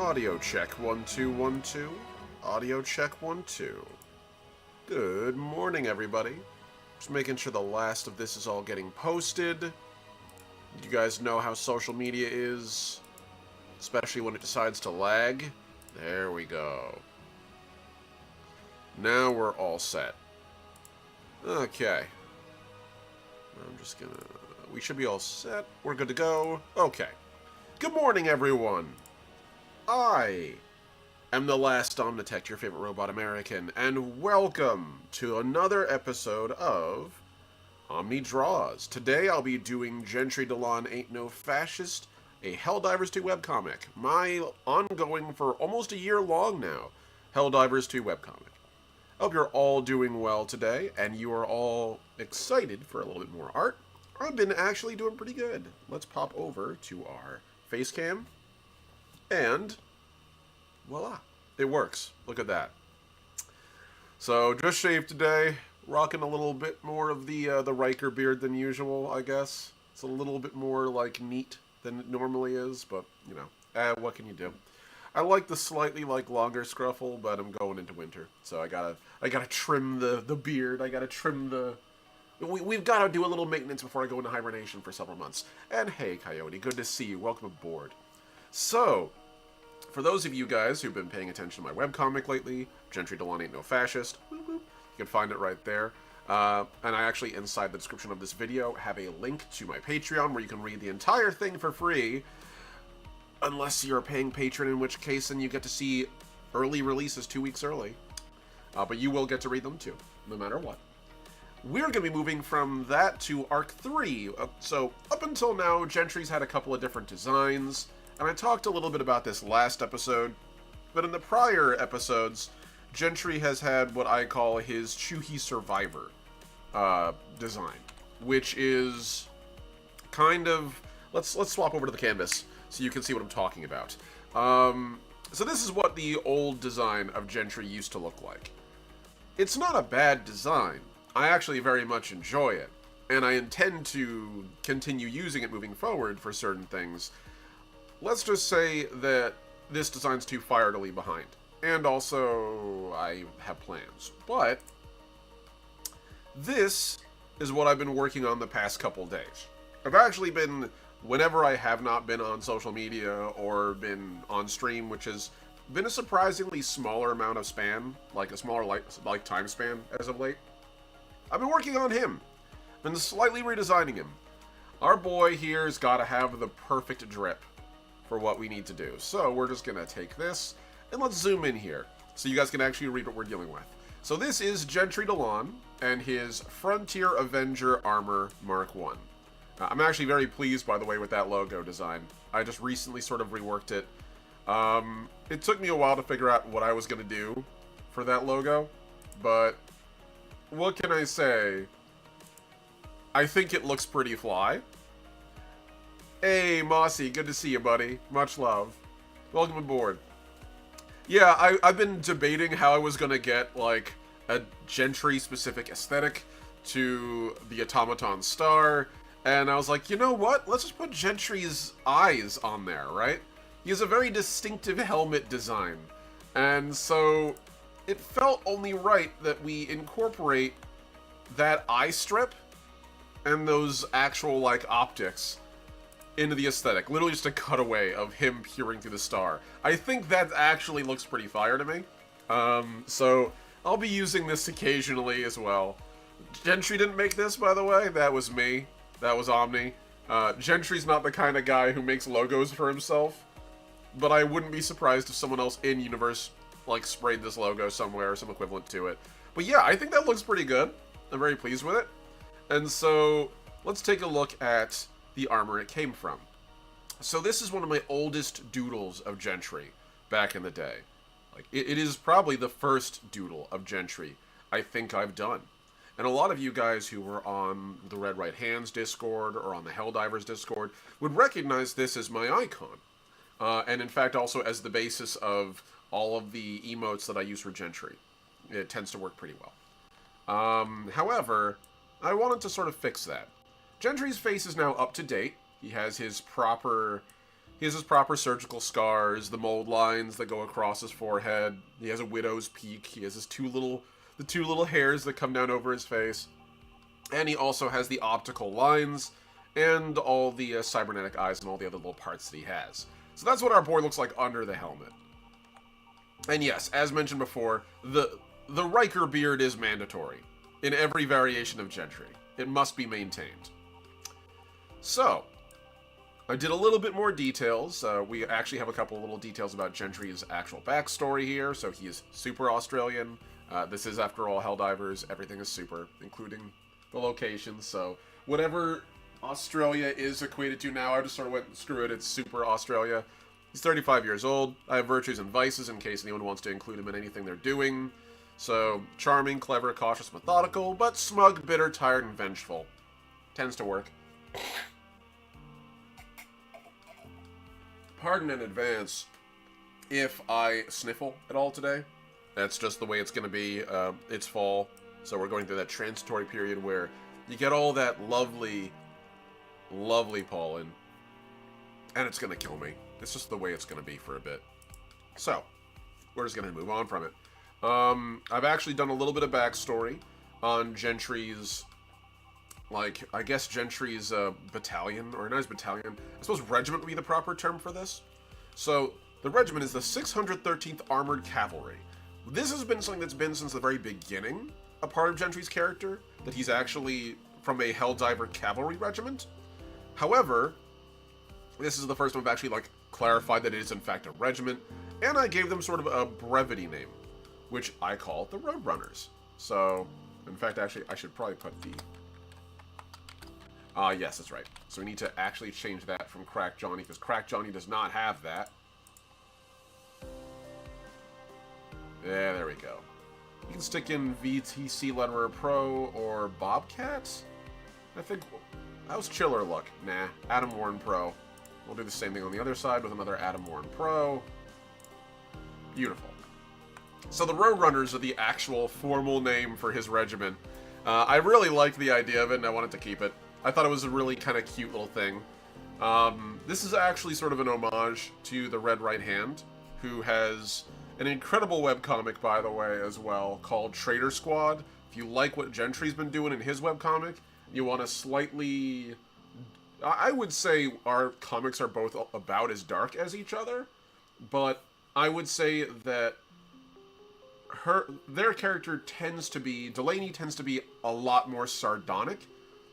Audio check 1 2 1 2. Audio check 1 2. Good morning, everybody. Just making sure the last of this is all getting posted. You guys know how social media is, especially when it decides to lag. There we go. Now we're all set. Okay. I'm just gonna... We should be all set. We're good to go. Okay. Good morning, everyone. I am the last Omnitech, your favorite robot American, and welcome to another episode of OMNI Draws. Today I'll be doing Gentry, Dolaan, Ain't No Fascist, a Helldivers 2 webcomic. My ongoing for almost a year long now, Helldivers 2 webcomic. I hope you're all doing well today, and you are all excited for a little bit more art. I've been actually doing pretty good. Let's pop over to our face cam, and voila, it works. Look at that. So, just shaved today, rocking a little bit more of the Riker beard than usual, I guess. It's a little bit more, like, neat than it normally is, but, you know, what can you do? I like the slightly, like, longer scruffle, but I'm going into winter, so I gotta trim the beard, I gotta trim the... We've got to do a little maintenance before I go into hibernation for several months. And hey, Coyote, good to see you. Welcome aboard. So, for those of you guys who've been paying attention to my webcomic lately, Gentry, Dolaan, Ain't No Fascist, you can find it right there. And I actually, inside the description of this video, have a link to my Patreon where you can read the entire thing for free. Unless you're a paying patron, in which case then you get to see early releases 2 weeks early. But you will get to read them too, no matter what. We're going to be moving from that to Arc 3. So, up until now, Gentry's had a couple of different designs, and I talked a little bit about this last episode, but in the prior episodes, Gentry has had what I call his Chuhi Survivor design, which is kind of... Let's swap over to the canvas so you can see what I'm talking about. So this is what the old design of Gentry used to look like. It's not a bad design. I actually very much enjoy it, and I intend to continue using it moving forward for certain things. Let's just say that this design's too far to leave behind, and also I have plans. But this is what I've been working on the past couple days. I've actually been, whenever I have not been on social media or been on stream, which has been a surprisingly smaller amount of span, like a smaller like time span as of late, I've been working on him. Been slightly redesigning him. Our boy here's got to have the perfect drip for what we need to do. So we're just going to take this, and let's zoom in here, so you guys can actually read what we're dealing with. So this is Gentry Dolaan and his Frontier Avenger Armor Mark 1. I'm actually very pleased, by the way, with that logo design. I just recently sort of reworked it. It took me a while to figure out what I was going to do for that logo, but... what can I say? I think it looks pretty fly. Hey, Mossy, good to see you, buddy. Much love. Welcome aboard. Yeah, I've been debating how I was gonna get, like, a Gentry-specific aesthetic to the Automaton star, and I was like, you know what? Let's just put Gentry's eyes on there, right? He has a very distinctive helmet design, and so... it felt only right that we incorporate that eye strip and those actual, like, optics into the aesthetic. Literally just a cutaway of him peering through the star. I think that actually looks pretty fire to me. So I'll be using this occasionally as well. Gentry didn't make this, by the way. That was me. That was Omni. Gentry's not the kind of guy who makes logos for himself, but I wouldn't be surprised if someone else in-universe like sprayed this logo somewhere or some equivalent to it. But yeah, I think that looks pretty good. I'm very pleased with it. And so let's take a look at the armor it came from. So this is one of my oldest doodles of Gentry back in the day. Like it is probably the first doodle of Gentry I think I've done. And a lot of you guys who were on the Red Right Hands Discord or on the Helldivers Discord would recognize this as my icon. And in fact also as the basis of all of the emotes that I use for Gentry. It tends to work pretty well. However, I wanted to sort of fix that. Gentry's face is now up to date. He has his proper He has his proper surgical scars, the mold lines that go across his forehead. He has a widow's peak. He has his two little hairs that come down over his face. And he also has the optical lines and all the cybernetic eyes and all the other little parts that he has. So that's what our boy looks like under the helmet. And yes, as mentioned before, the Riker beard is mandatory in every variation of Gentry. It must be maintained. So, I did a little bit more details. We actually have a couple of little details about Gentry's actual backstory here. So he is super Australian. This is, after all, Helldivers. Everything is super, including the locations. So whatever Australia is equated to now, I just sort of went, screw it, it's super Australia. He's 35 years old. I have virtues and vices in case anyone wants to include him in anything they're doing. So, charming, clever, cautious, methodical, but smug, bitter, tired, and vengeful. Tends to work. Pardon in advance if I sniffle at all today. That's just the way it's going to be. It's fall, so we're going through that transitory period where you get all that lovely, lovely pollen, and it's going to kill me. It's just the way it's going to be for a bit. So, we're just going to move on from it. I've actually done a little bit of backstory on Gentry's, like, I guess Gentry's battalion, or not his battalion. I suppose regiment would be the proper term for this. So, the regiment is the 613th Armored Cavalry. This has been something that's been since the very beginning a part of Gentry's character, that he's actually from a Helldiver cavalry regiment. However, this is the first time I've actually, like, clarified that it is in fact a regiment, and I gave them sort of a brevity name, which I call the Roadrunners. So, in fact, actually, I should probably put the... yes, that's right. So we need to actually change that from Crack Johnny, because Crack Johnny does not have that. Yeah, there we go. You can stick in VTC Letterer Pro or Bobcat. I think... How's Chiller look? Nah, Adam Warren Pro. We'll do the same thing on the other side with another Adam Warren Pro. Beautiful. So the Roadrunners are the actual formal name for his regiment. I really liked the idea of it, and I wanted to keep it. I thought it was a really kind of cute little thing. This is actually sort of an homage to the Red Right Hand, who has an incredible webcomic, by the way, as well, called Traitor Squad. If you like what Gentry's been doing in his webcomic, you want to slightly... I would say our comics are both about as dark as each other, but I would say that their character tends to be... Delaney tends to be a lot more sardonic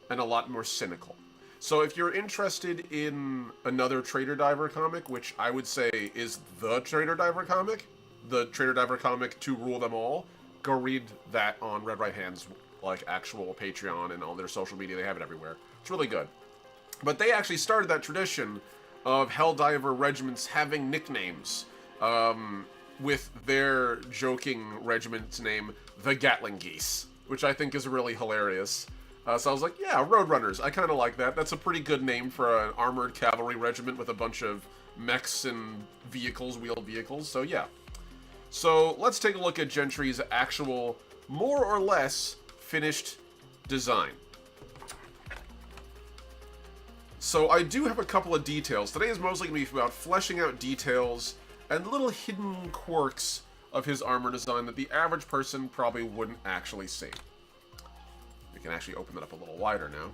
and a lot more cynical. So if you're interested in another Trader Diver comic, which I would say is the Trader Diver comic, the Trader Diver comic to rule them all, go read that on Red Right Hand's like actual Patreon and all their social media. They have it everywhere. It's really good. But they actually started that tradition of Helldiver regiments having nicknames, with their joking regiment's name, the Gatling Geese, which I think is really hilarious. So I was like, yeah, Roadrunners. I kind of like that. That's a pretty good name for an armored cavalry regiment with a bunch of mechs and vehicles, wheeled vehicles. So yeah. So let's take a look at Gentry's actual, more or less, finished design. So I do have a couple of details. Today is mostly going to be about fleshing out details and little hidden quirks of his armor design that the average person probably wouldn't actually see. We can actually open that up a little wider now.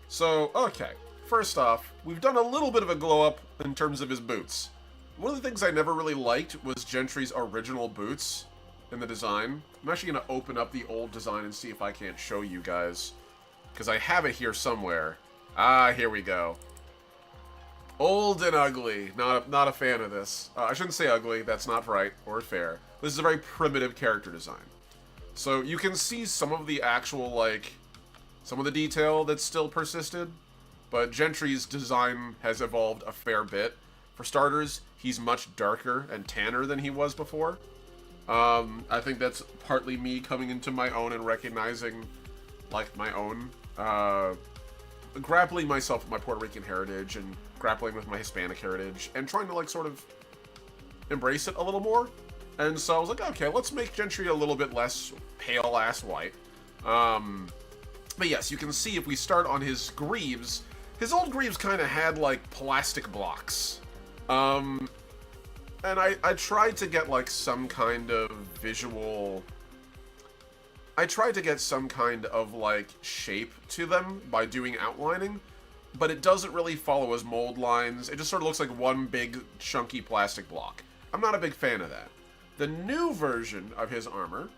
So, okay. First off, we've done a little bit of a glow up in terms of his boots. One of the things I never really liked was Gentry's original boots in the design. I'm actually going to open up the old design and see if I can't show you guys, because I have it here somewhere. Ah, here we go. Old and ugly. Not a fan of this. I shouldn't say ugly. That's not right or fair. This is a very primitive character design. So you can see some of the actual, like, some of the detail that's still persisted, but Gentry's design has evolved a fair bit. For starters, he's much darker and tanner than he was before. I think that's partly me coming into my own and recognizing, like, my own, grappling myself with my Puerto Rican heritage and grappling with my Hispanic heritage and trying to, like, sort of embrace it a little more. And so I was like, okay, let's make Gentry a little bit less pale-ass white. But yes, you can see if we start on his greaves, his old greaves kind of had, like, plastic blocks. And I tried to get, like, some kind of visual... I tried to get some kind of, like, shape to them by doing outlining, but it doesn't really follow his mold lines. It just sort of looks like one big, chunky plastic block. I'm not a big fan of that. The new version of his armor,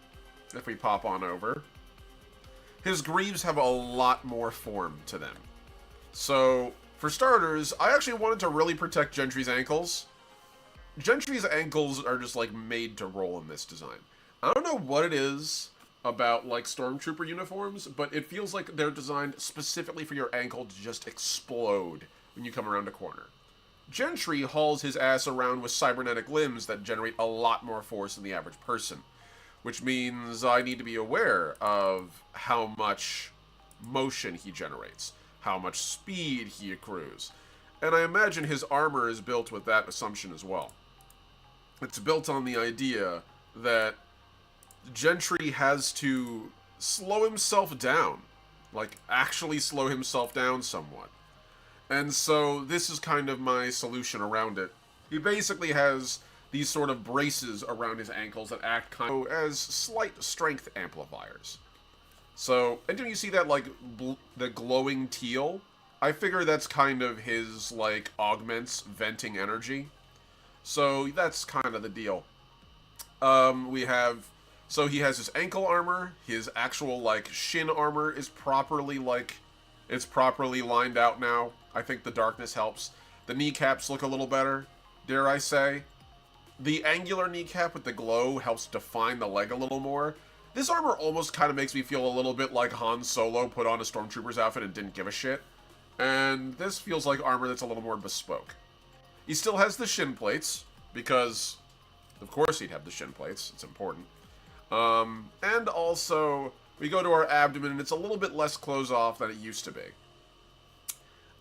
if we pop on over, his greaves have a lot more form to them. So, for starters, I actually wanted to really protect Gentry's ankles. Gentry's ankles are just, like, made to roll in this design. I don't know what it is about, like, Stormtrooper uniforms, but it feels like they're designed specifically for your ankle to just explode when you come around a corner. Gentry hauls his ass around with cybernetic limbs that generate a lot more force than the average person, which means I need to be aware of how much motion he generates, how much speed he accrues, and I imagine his armor is built with that assumption as well. It's built on the idea that Gentry has to slow himself down, like actually slow himself down somewhat. And so this is kind of my solution around it. He basically has these sort of braces around his ankles that act kind of as slight strength amplifiers. So, and do you see that, like, the glowing teal? I figure that's kind of his, like, augments venting energy. So that's kind of the deal. So he has his ankle armor, his actual, like, shin armor is properly, like, it's properly lined out now. I think the darkness helps. The kneecaps look a little better, dare I say. The angular kneecap with the glow helps define the leg a little more. This armor almost kind of makes me feel a little bit like Han Solo put on a Stormtrooper's outfit and didn't give a shit. And this feels like armor that's a little more bespoke. He still has the shin plates, because, of course he'd have the shin plates, it's important. And also, we go to our abdomen, and it's a little bit less close off than it used to be.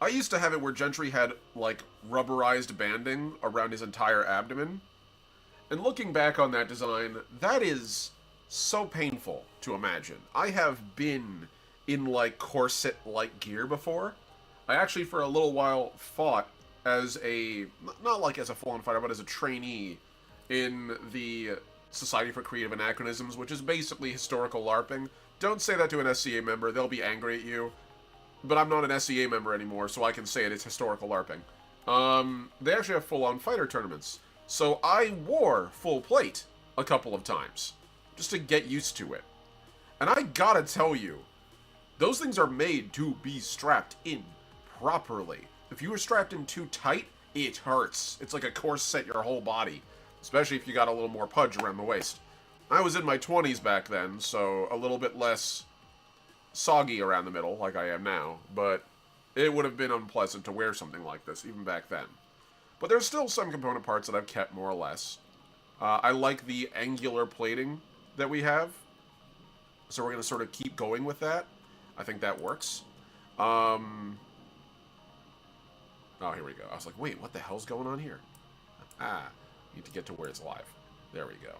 I used to have it where Gentry had, like, rubberized banding around his entire abdomen. And looking back on that design, that is so painful to imagine. I have been in, like, corset-like gear before. I actually, for a little while, fought as a, not like as a full-on fighter, but as a trainee in the Society for Creative Anachronisms, which is basically historical LARPing. Don't say that to an SCA member, they'll be angry at you. But I'm not an SCA member anymore, so I can say it, it's historical LARPing. They actually have full-on fighter tournaments. So I wore full plate a couple of times, just to get used to it. And I gotta tell you, those things are made to be strapped in properly. If you were strapped in too tight, it hurts. It's like a corset your whole body, especially if you got a little more pudge around the waist. I was in my 20s back then, so a little bit less soggy around the middle, like I am now, but it would have been unpleasant to wear something like this, even back then. But there's still some component parts that I've kept more or less. I like the angular plating that we have, so we're going to sort of keep going with that. I think that works. Oh, here we go. I was like, wait, what the hell's going on here? Need to get to where it's live. There we go.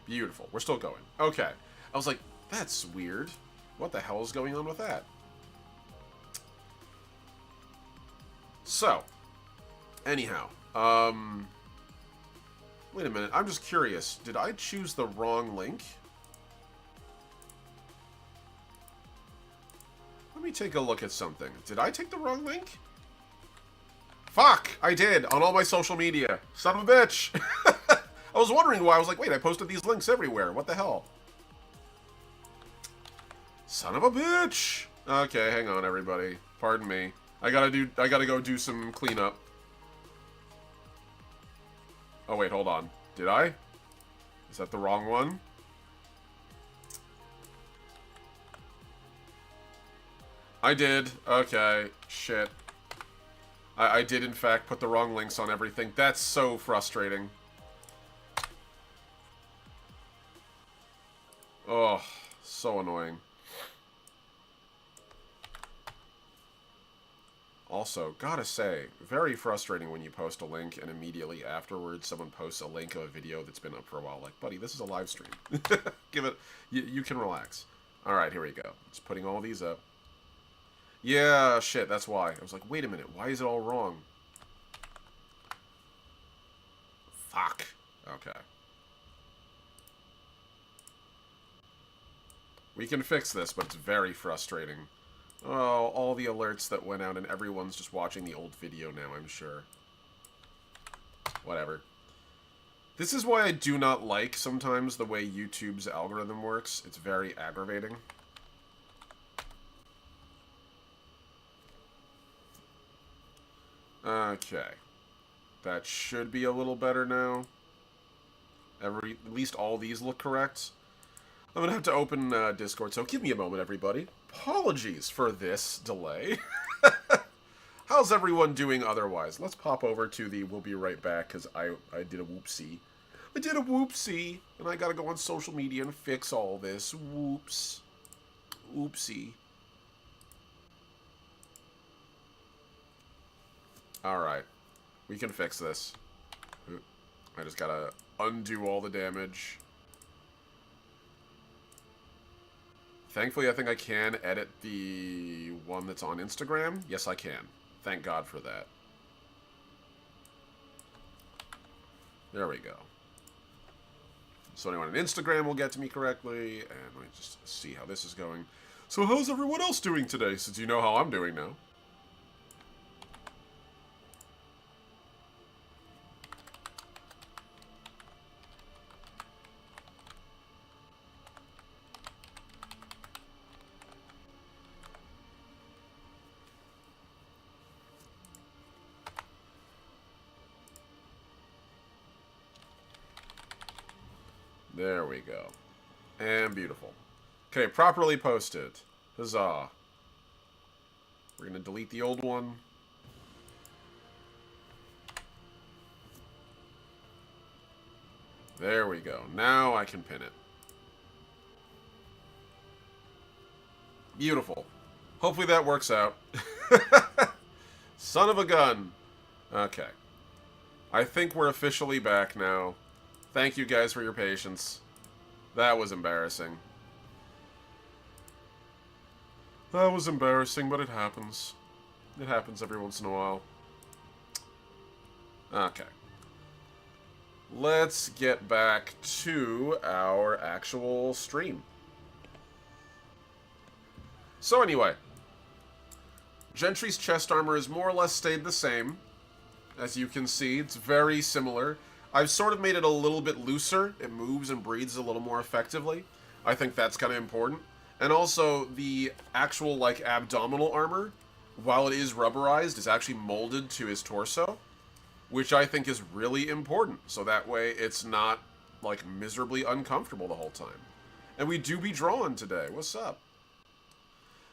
Beautiful. We're still going. Okay. I was like, that's weird. What the hell is going on with that? So, anyhow, wait a minute. I'm just curious. Did I choose the wrong link? Let me take a look at something. Did I take the wrong link? Fuck! I did, on all my social media. Son of a bitch! I was wondering why. I was like, wait, I posted these links everywhere. What the hell? Son of a bitch! Okay, hang on, everybody. Pardon me. I gotta go do some cleanup. Oh, wait, hold on. Did I? Is that the wrong one? I did. Okay. Shit. I did, in fact, put the wrong links on everything. That's so frustrating. Oh, so annoying. Also, gotta say, very frustrating when you post a link and immediately afterwards someone posts a link of a video that's been up for a while. Like, buddy, this is a live stream. Give it... You can relax. Alright, here we go. Just putting all these up. Yeah, shit, that's why. I was like, wait a minute, why is it all wrong? Fuck. Okay. We can fix this, but it's very frustrating. Oh, all the alerts that went out and everyone's just watching the old video now, I'm sure. Whatever. This is why I do not like, sometimes, the way YouTube's algorithm works. It's very aggravating. Okay. That should be a little better now. At least all these look correct. I'm gonna have to open Discord, so give me a moment, everybody. Apologies for this delay. How's everyone doing otherwise? Let's pop over to the we'll be right back, because I did a whoopsie. I did a whoopsie, and I gotta go on social media and fix all this. Whoops. Oopsie. Alright. We can fix this. I just gotta undo all the damage. Thankfully, I think I can edit the one that's on Instagram. Yes, I can. Thank God for that. There we go. So anyone on Instagram will get to me correctly, and let me just see how this is going. So how's everyone else doing today, since you know how I'm doing now? There we go. And beautiful. Okay, properly posted. Huzzah. We're going to delete the old one. There we go. Now I can pin it. Beautiful. Hopefully that works out. Son of a gun. Okay. I think we're officially back now. Thank you guys for your patience. That was embarrassing. That was embarrassing, but it happens. It happens every once in a while. Okay. Let's get back to our actual stream. So anyway, Gentry's chest armor has more or less stayed the same. As you can see, it's very similar. I've sort of made it a little bit looser. It moves and breathes a little more effectively. I think that's kind of important. And also, the actual, like, abdominal armor, while it is rubberized, is actually molded to his torso, which I think is really important. So that way, it's not, like, miserably uncomfortable the whole time. And we do be drawing today. What's up?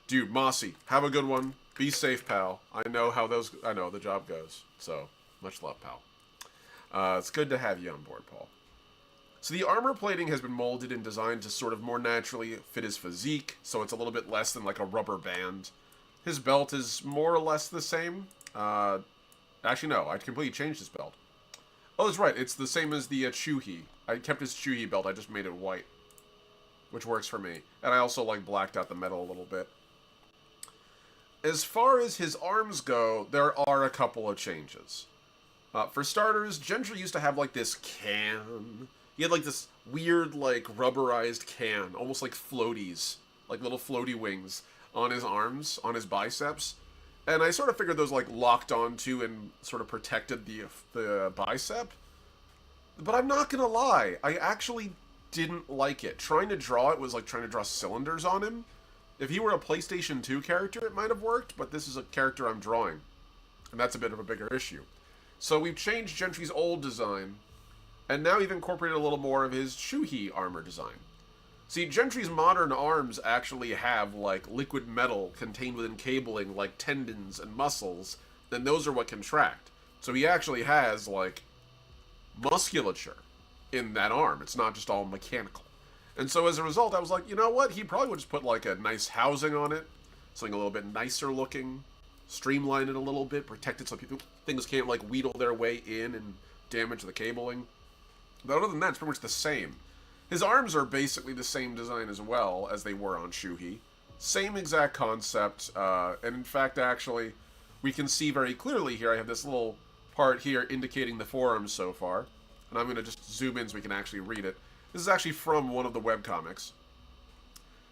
Dude, Mossy, have a good one. Be safe, pal. I know the job goes. So, much love, pal. It's good to have you on board, Paul. So the armor plating has been molded and designed to sort of more naturally fit his physique, so it's a little bit less than like a rubber band. His belt is more or less the same. Actually, no, I completely changed his belt. Oh, that's right, it's the same as the Chuhi. I kept his Chuhi belt, I just made it white, which works for me. And I also, like, blacked out the metal a little bit. As far as his arms go, there are a couple of changes. For starters, Gentry used to have, like, this can. He had, like, this weird, like, rubberized can, almost like floaties, like little floaty wings on his arms, on his biceps. And I sort of figured those, like, locked onto and sort of protected the bicep. But I'm not gonna lie, I actually didn't like it. Trying to draw it was like trying to draw cylinders on him. If he were a PlayStation 2 character, it might have worked, but this is a character I'm drawing. And that's a bit of a bigger issue. So we've changed Gentry's old design, and now we've incorporated a little more of his Chuhi armor design. See, Gentry's modern arms actually have, like, liquid metal contained within cabling, like tendons and muscles, and those are what contract. So he actually has, like, musculature in that arm. It's not just all mechanical. And so as a result, I was like, you know what? He probably would just put, like, a nice housing on it, something a little bit nicer looking, streamline it a little bit, protect it so things can't, like, wheedle their way in and damage the cabling. But other than that, it's pretty much the same. His arms are basically the same design as well as they were on Chuhi. Same exact concept, and in fact, actually, we can see very clearly here, I have this little part here indicating the forearms so far, and I'm going to just zoom in so we can actually read it. This is actually from one of the webcomics.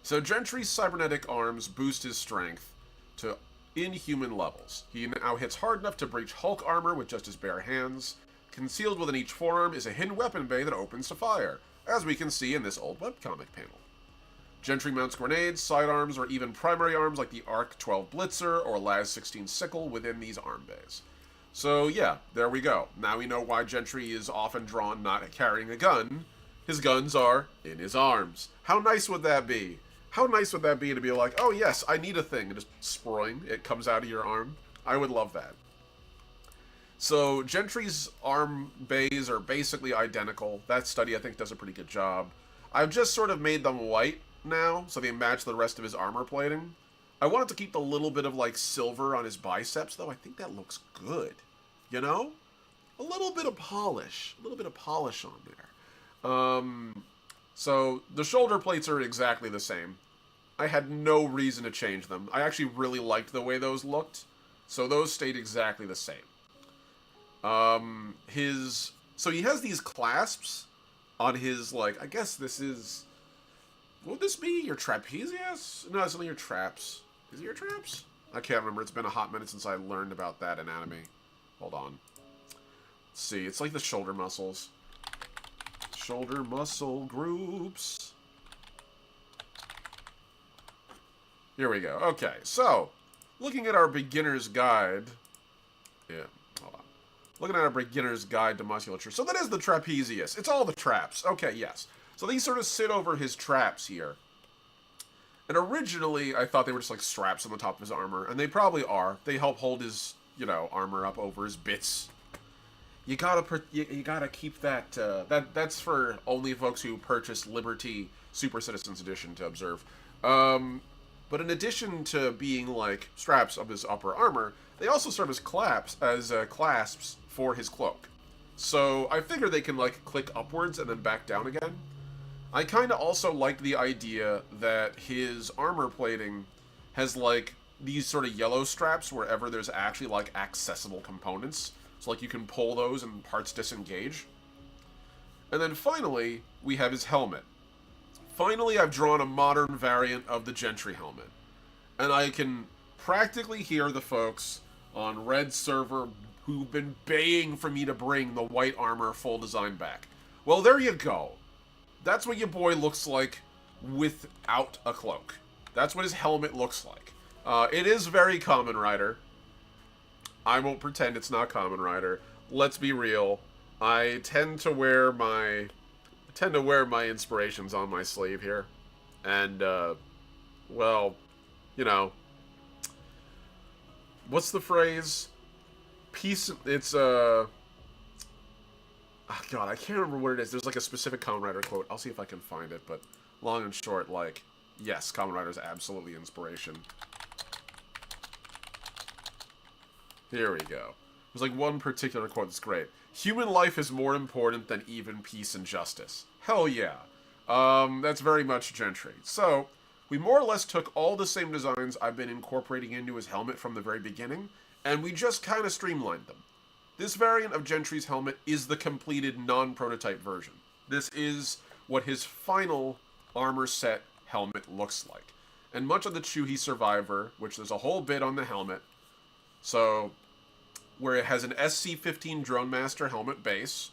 So Gentry's cybernetic arms boost his strength to inhuman levels. He now hits hard enough to breach Hulk armor with just his bare hands. Concealed within each forearm is a hidden weapon bay that opens to fire, as we can see in this old webcomic panel. Gentry mounts grenades, sidearms, or even primary arms like the ARC-12 Blitzer or LAS-16 Sickle within these arm bays. So yeah, there we go. Now we know why Gentry is often drawn not carrying a gun. His guns are in his arms. How nice would that be? How nice would that be to be like, oh yes, I need a thing, and just sproing, it comes out of your arm? I would love that. So Gentry's arm bays are basically identical. That study, I think, does a pretty good job. I've just sort of made them white now, so they match the rest of his armor plating. I wanted to keep the little bit of, like, silver on his biceps, though. I think that looks good. You know? A little bit of polish. A little bit of polish on there. So the shoulder plates are exactly the same. I had no reason to change them. I actually really liked the way those looked, so those stayed exactly the same. So he has these clasps on his, like, I guess this is, would this be your trapezius? No, it's only your traps. Is it your traps? I can't remember. It's been a hot minute since I learned about that anatomy. Hold on. Let's see. It's like the shoulder muscles. Shoulder muscle groups. Here we go. Okay, so, looking at our beginner's guide. Yeah, hold on. Looking at our beginner's guide to musculature. So that is the trapezius. It's all the traps. Okay, yes. So these sort of sit over his traps here. And originally, I thought they were just like straps on the top of his armor. And they probably are. They help hold his, you know, armor up over his bits. You gotta keep that, that's for only folks who purchased Liberty Super Citizens Edition to observe. But in addition to being like straps of his upper armor, they also serve as clasps for his cloak. So I figure they can like click upwards and then back down again. I kind of also like the idea that his armor plating has like these sort of yellow straps wherever there's actually like accessible components. So like you can pull those and parts disengage. And then finally, we have his helmet. Finally, I've drawn a modern variant of the Gentry helmet. And I can practically hear the folks on Red server who've been baying for me to bring the white armor full design back. Well, there you go. That's what your boy looks like without a cloak. That's what his helmet looks like. It is very Kamen Rider. I won't pretend it's not Kamen Rider. Let's be real. I tend to wear my inspirations on my sleeve here. And, well, you know, what's the phrase? Peace, it's, oh God, I can't remember what it is. There's like a specific Kamen Rider quote. I'll see if I can find it, but long and short, like, yes, Kamen Rider is absolutely inspiration. Here we go. There's like one particular quote that's great. Human life is more important than even peace and justice. Hell yeah. That's very much Gentry. So, we more or less took all the same designs I've been incorporating into his helmet from the very beginning, and we just kind of streamlined them. This variant of Gentry's helmet is the completed non-prototype version. This is what his final armor set helmet looks like. And much of the Chuhi Survivor, which there's a whole bit on the helmet, so where it has an SC-15 Drone Master helmet base,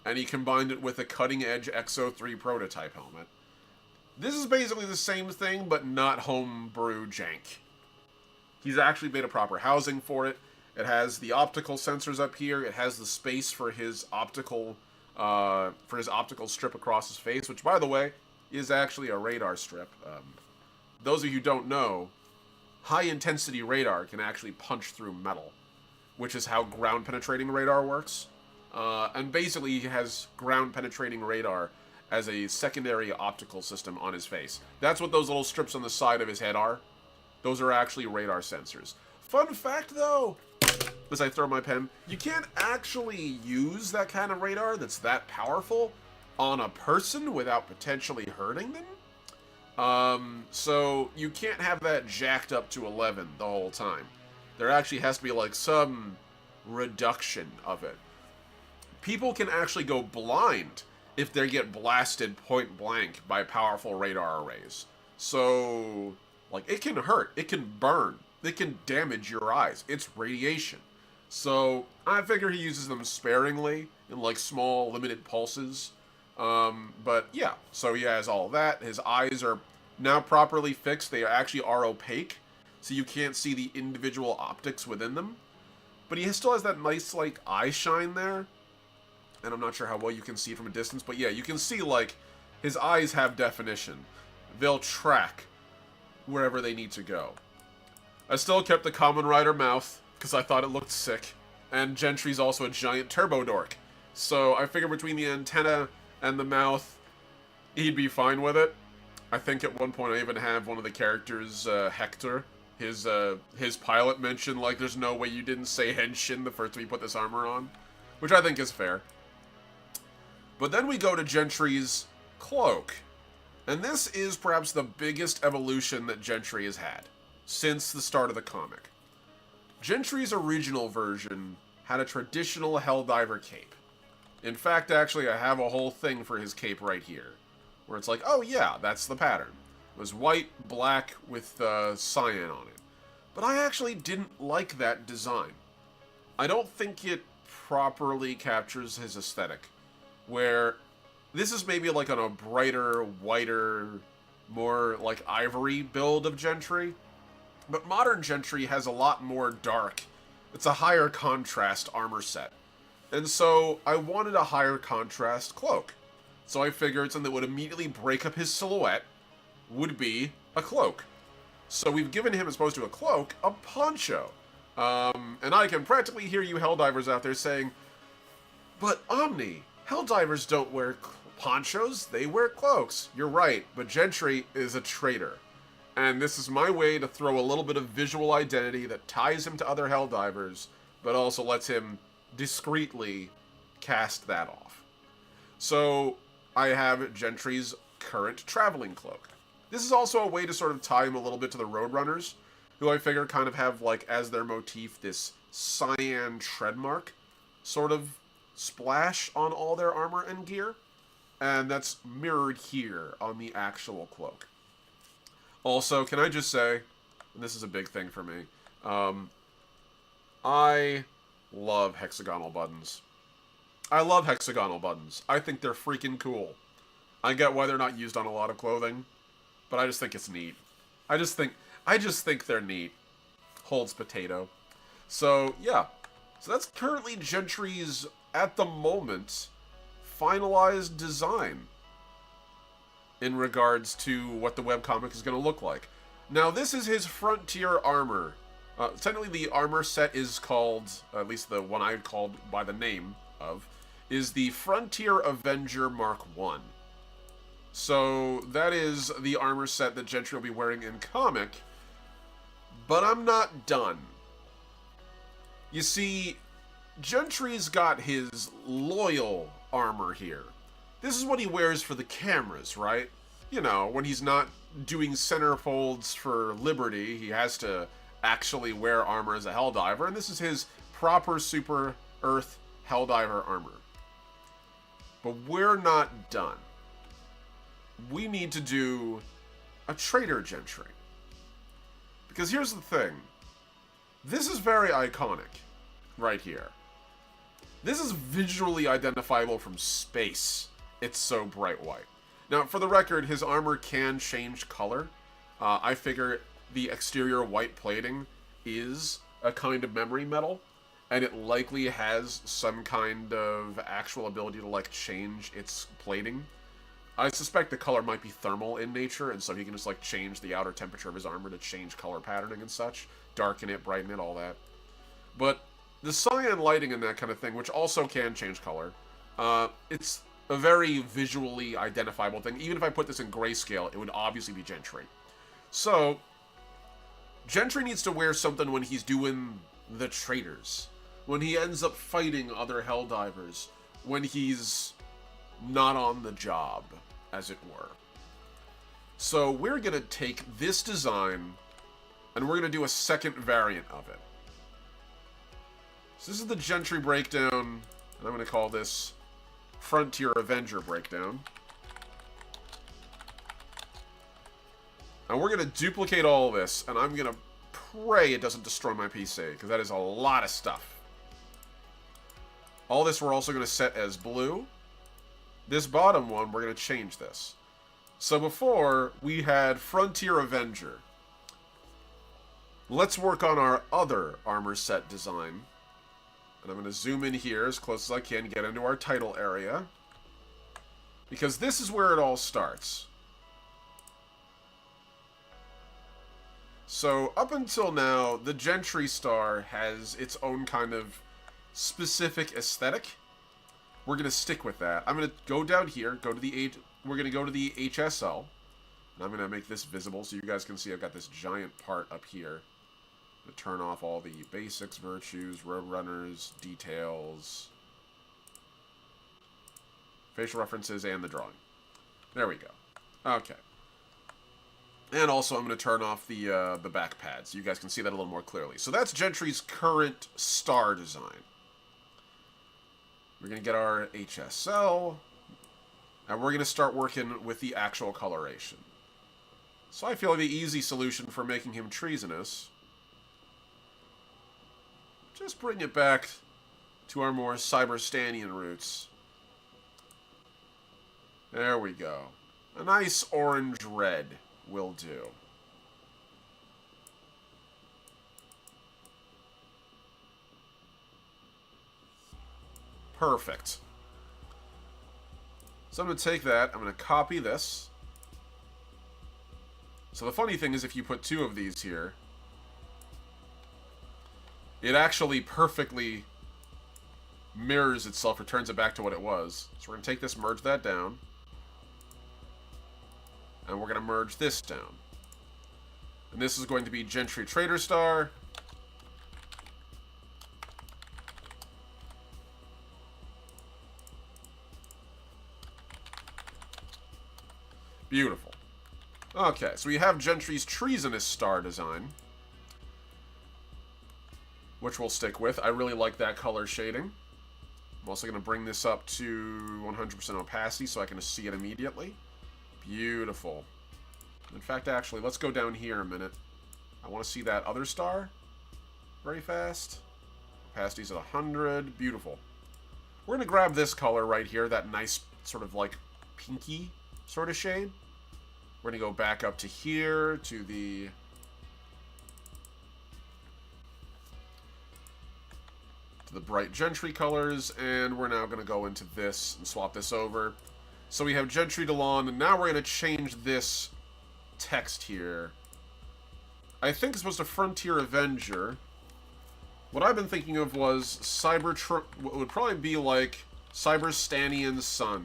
and he combined it with a cutting-edge XO3 prototype helmet. This is basically the same thing, but not homebrew jank. He's actually made a proper housing for it. It has the optical sensors up here. It has the space for his optical strip across his face, which, by the way, is actually a radar strip. Those of you who don't know, high-intensity radar can actually punch through metal, which is how ground-penetrating radar works. And basically, he has ground-penetrating radar as a secondary optical system on his face. That's what those little strips on the side of his head are. Those are actually radar sensors. Fun fact, though, as I throw my pen, you can't actually use that kind of radar that's that powerful on a person without potentially hurting them. So you can't have that jacked up to 11 the whole time. There actually has to be like some reduction of it. People can actually go blind if they get blasted point blank by powerful radar arrays. So, like, it can hurt, it can burn, it can damage your eyes. It's radiation. So, I figure he uses them sparingly in, like, small, limited pulses. But, yeah, so he has all that. His eyes are now properly fixed. They actually are opaque, so you can't see the individual optics within them. But he still has that nice, like, eye shine there. And I'm not sure how well you can see it from a distance, but yeah, you can see, like, his eyes have definition. They'll track wherever they need to go. I still kept the Common Rider mouth, because I thought it looked sick. And Gentry's also a giant turbo dork. So I figured between the antenna and the mouth, he'd be fine with it. I think at one point I even have one of the characters, Hector, his pilot mentioned, like, there's no way you didn't say Henshin the first time you put this armor on. Which I think is fair. But then we go to Gentry's cloak. And this is perhaps the biggest evolution that Gentry has had since the start of the comic. Gentry's original version had a traditional Helldiver cape. In fact, actually, I have a whole thing for his cape right here, where it's like, oh yeah, that's the pattern. It was white, black, with cyan on it. But I actually didn't like that design. I don't think it properly captures his aesthetic, where this is maybe like on a brighter, whiter, more like ivory build of Gentry, but modern Gentry has a lot more dark. It's a higher contrast armor set. And so I wanted a higher contrast cloak. So I figured something that would immediately break up his silhouette would be a cloak. So we've given him, as opposed to a cloak, a poncho. And I can practically hear you Helldivers out there saying, but OMNI, Helldivers don't wear ponchos, they wear cloaks. You're right, but Gentry is a traitor. And this is my way to throw a little bit of visual identity that ties him to other Helldivers, but also lets him discreetly cast that off. So I have Gentry's current traveling cloak. This is also a way to sort of tie him a little bit to the Roadrunners, who I figure kind of have, like, as their motif, this cyan tread mark sort of splash on all their armor and gear. And that's mirrored here on the actual cloak. Also, can I just say, and this is a big thing for me, I love hexagonal buttons. I love hexagonal buttons. I think they're freaking cool. I get why they're not used on a lot of clothing, but I just think it's neat. I just think they're neat. Holds potato. So, yeah. So that's currently Gentry's, at the moment, finalized design in regards to what the webcomic is going to look like. Now, this is his Frontier armor. Technically, the armor set is called, at least the one I called by the name of, is the Frontier Avenger Mark I. So, that is the armor set that Gentry will be wearing in comic, but I'm not done. You see, Gentry's got his loyal armor here. This is what he wears for the cameras, right? You know, when he's not doing centerfolds for Liberty, he has to actually wear armor as a Helldiver, and this is his proper Super Earth Helldiver armor. But we're not done. We need to do a Traitor Gentry. Because here's the thing. This is very iconic, right here. This is visually identifiable from space. It's so bright white. Now, for the record, his armor can change color. I figure the exterior white plating is a kind of memory metal, and it likely has some kind of actual ability to, like, change its plating. I suspect the color might be thermal in nature, and so he can just, like, change the outer temperature of his armor to change color patterning and such. Darken it, brighten it, all that. But the cyan lighting and that kind of thing, which also can change color, it's a very visually identifiable thing. Even if I put this in grayscale, it would obviously be Gentry. So, Gentry needs to wear something when he's doing the traitors. When he ends up fighting other Helldivers. When he's not on the job, as it were. So we're going to take this design, and we're going to do a second variant of it. So this is the Gentry breakdown, and I'm going to call this Frontier Avenger breakdown. And we're going to duplicate all this, and I'm going to pray it doesn't destroy my PC, because that is a lot of stuff. All this we're also going to set as blue. This bottom one, we're going to change this. So before, we had Frontier Avenger. Let's work on our other armor set design. And I'm going to zoom in here as close as I can, get into our title area. Because this is where it all starts. So, up until now, the Gentry Star has its own kind of specific aesthetic. We're going to stick with that. I'm going to go down here, we're going to go to the HSL. And I'm going to make this visible so you guys can see I've got this giant part up here. I'm going to turn off all the basics, virtues, roadrunners, details, facial references, and the drawing. There we go. Okay. And also, I'm going to turn off the back pad so you guys can see that a little more clearly. So that's Gentry's current star design. We're going to get our HSL, and we're going to start working with the actual coloration. So I feel like the easy solution for making him treasonous, just bring it back to our more Cyberstanian roots. There we go. A nice orange-red will do. Perfect. So I'm going to take that, I'm going to copy this. So the funny thing is if you put two of these here, it actually perfectly mirrors itself, returns it back to what it was. So we're going to take this, merge that down. And we're going to merge this down. And this is going to be Gentry Trader Star. Beautiful. Okay, so we have Gentry's Treasonous Star design, which we'll stick with. I really like that color shading. I'm also going to bring this up to 100% opacity so I can see it immediately. Beautiful. In fact, actually, let's go down here a minute. I want to see that other star very fast. Opacity's at 100. Beautiful. We're going to grab this color right here, that nice sort of like pinky sort of shade. We're going to go back up to here to the bright Gentry colors, and we're now going to go into this and swap this over. So we have Gentry Dolaan, and now we're going to change this text here. I think it's supposed to Frontier Avenger. What I've been thinking of was what would probably be like Cyberstanian Sun.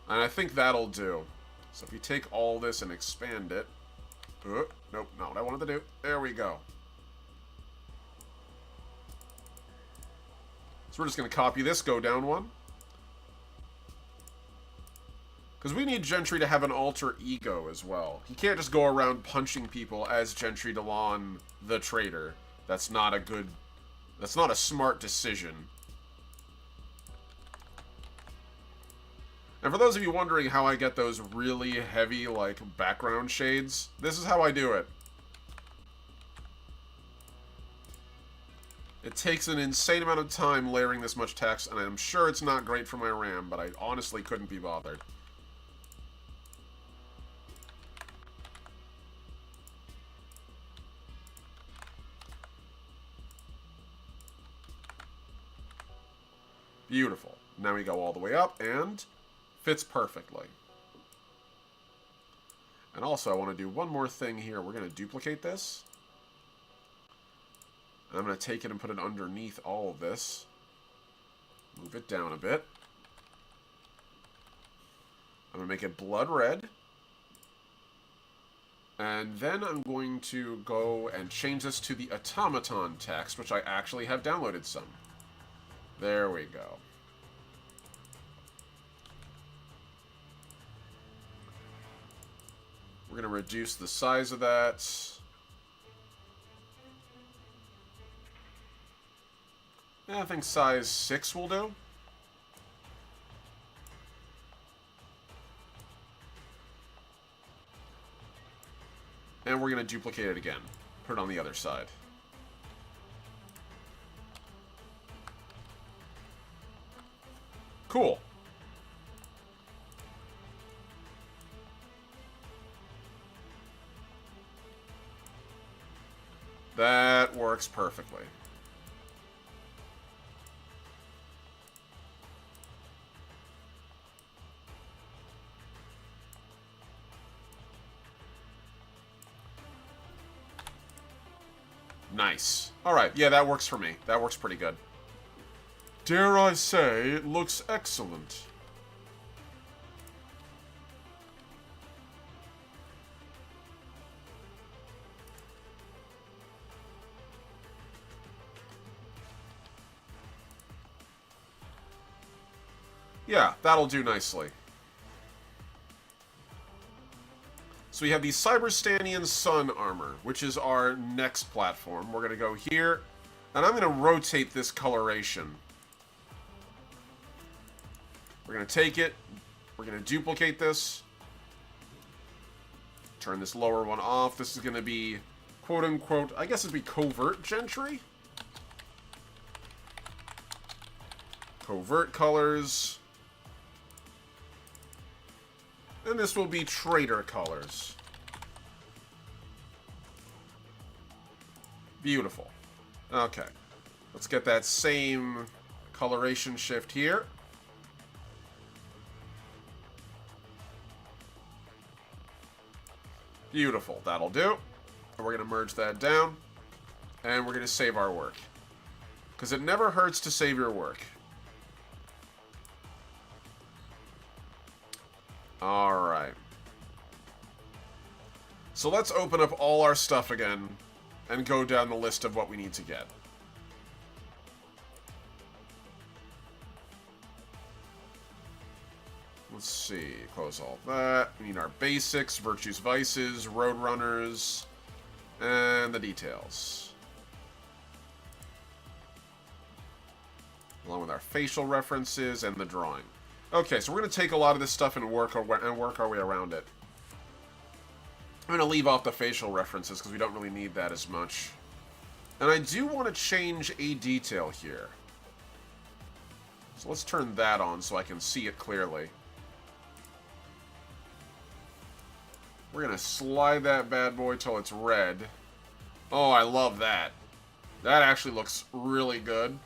And I think that'll do. So if you take all this and expand it... nope, not what I wanted to do. There we go. So we're just going to copy this, go down one. Because we need Gentry to have an alter ego as well. He can't just go around punching people as Gentry Dolaan the traitor. That's not a smart decision. And for those of you wondering how I get those really heavy, like, background shades, this is how I do it. It takes an insane amount of time layering this much text, and I'm sure it's not great for my RAM, but I honestly couldn't be bothered. Beautiful. Now we go all the way up, and fits perfectly. And also, I want to do one more thing here. We're going to duplicate this. And I'm going to take it and put it underneath all of this. Move it down a bit. I'm going to make it blood red. And then I'm going to go and change this to the automaton text, which I actually have downloaded some. There we go. We're going to reduce the size of that. Yeah, I think size 6 will do. And we're going to duplicate it again. Put it on the other side. Cool. That works perfectly. Nice. Alright, yeah, that works for me. That works pretty good. Dare I say, it looks excellent. Yeah, that'll do nicely. So we have the Cyberstanian Sun Armor, which is our next platform. We're going to go here, and I'm going to rotate this coloration. We're going to take it, we're going to duplicate this, turn this lower one off. This is going to be, quote-unquote, I guess it'd be covert Gentry? Covert colors. And this will be traitor colors. Beautiful. Okay. Let's get that same coloration shift here. Beautiful. That'll do. And we're going to merge that down. And we're going to save our work. Because it never hurts to save your work. Alright. So let's open up all our stuff again and go down the list of what we need to get. Let's see. Close all that. We need our basics, virtues, vices, roadrunners, and the details. Along with our facial references and the drawing. Okay, so we're going to take a lot of this stuff and work our way around it. I'm going to leave off the facial references because we don't really need that as much. And I do want to change a detail here. So let's turn that on so I can see it clearly. We're going to slide that bad boy till it's red. Oh, I love that. That actually looks really good.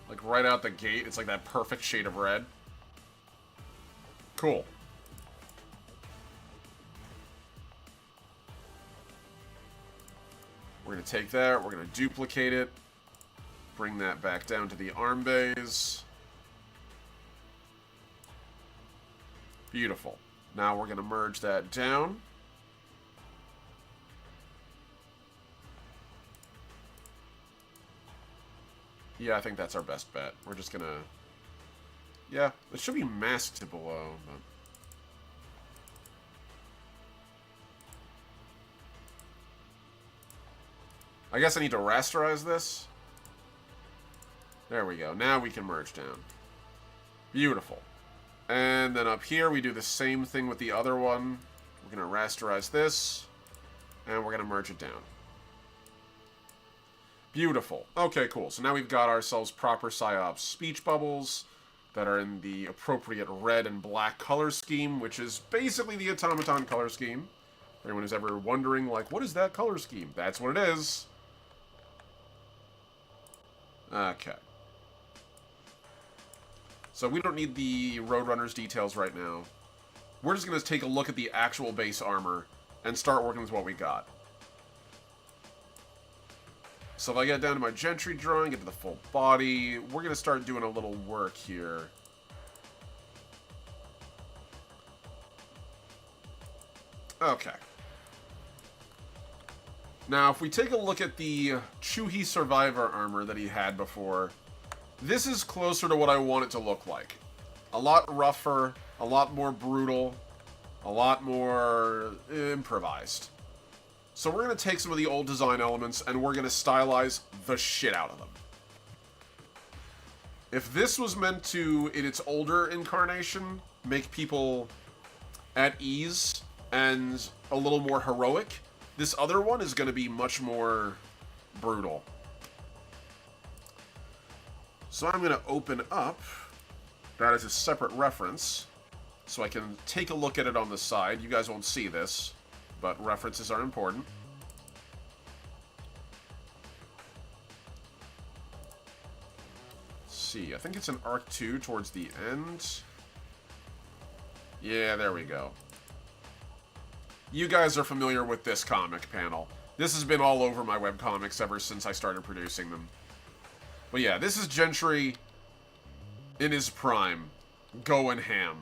Like right out the gate, it's like that perfect shade of red. Cool. We're going to take that, we're going to duplicate it, bring that back down to the arm bays. Beautiful. Now we're going to merge that down. Yeah, I think that's our best bet. We're just going to... Yeah, it should be masked to below, but... I guess I need to rasterize this. There we go. Now we can merge down. Beautiful. And then up here we do the same thing with the other one. We're going to rasterize this. And we're going to merge it down. Beautiful. Okay, cool. So now we've got ourselves proper PsyOps speech bubbles that are in the appropriate red and black color scheme, which is basically the automaton color scheme. For anyone who's ever wondering, like, what is that color scheme? That's what it is. Okay. So we don't need the Roadrunner's details right now. We're just going to take a look at the actual base armor and start working with what we got. So if I get down to my Gentry drawing, get to the full body, we're going to start doing a little work here. Okay. Now, if we take a look at the Chuhi Survivor armor that he had before, this is closer to what I want it to look like. A lot rougher, a lot more brutal. A lot more improvised. So we're going to take some of the old design elements and we're going to stylize the shit out of them. If this was meant to, in its older incarnation, make people at ease and a little more heroic, this other one is going to be much more brutal. So I'm going to open up that as a separate reference so I can take a look at it on the side. You guys won't see this, but references are important. Let's see, I think it's in Arc 2 towards the end. Yeah, there we go. You guys are familiar with this comic panel. This has been all over my webcomics ever since I started producing them. But yeah, this is Gentry in his prime, going ham.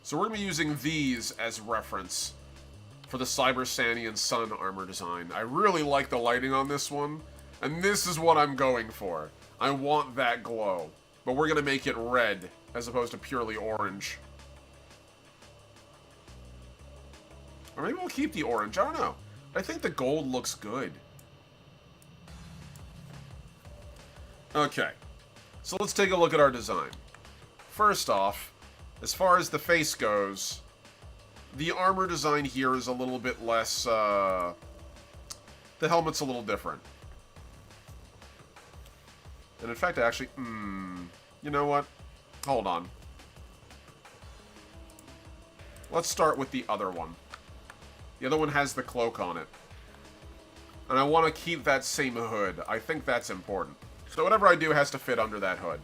So we're going to be using these as reference for the Cyber Sanian Sun armor design. I really like the lighting on this one, and this is what I'm going for. I want that glow, but we're going to make it red as opposed to purely orange. Or maybe we'll keep the orange, I don't know. I think the gold looks good. Okay, so let's take a look at our design. First off, as far as the face goes, the armor design here is a little bit less, the helmet's a little different. And in fact, actually, you know what? Hold on. Let's start with the other one. The other one has the cloak on it. And I want to keep that same hood. I think that's important. So whatever I do has to fit under that hood.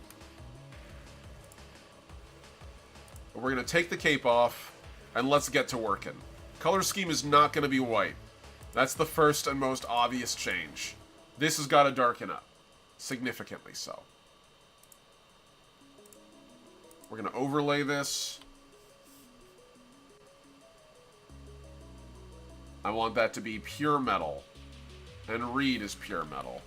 But we're going to take the cape off, and let's get to working. Color scheme is not going to be white. That's the first and most obvious change. This has got to darken up. Significantly so. We're going to overlay this. I want that to be pure metal. And Reed is pure metal.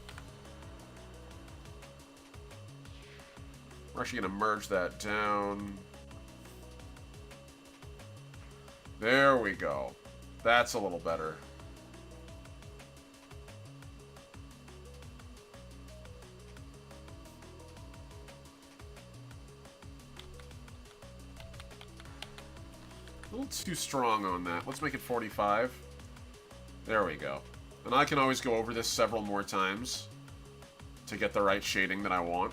We're actually going to merge that down. There we go. That's a little better. A little too strong on that. Let's make it 45. There we go. And I can always go over this several more times to get the right shading that I want.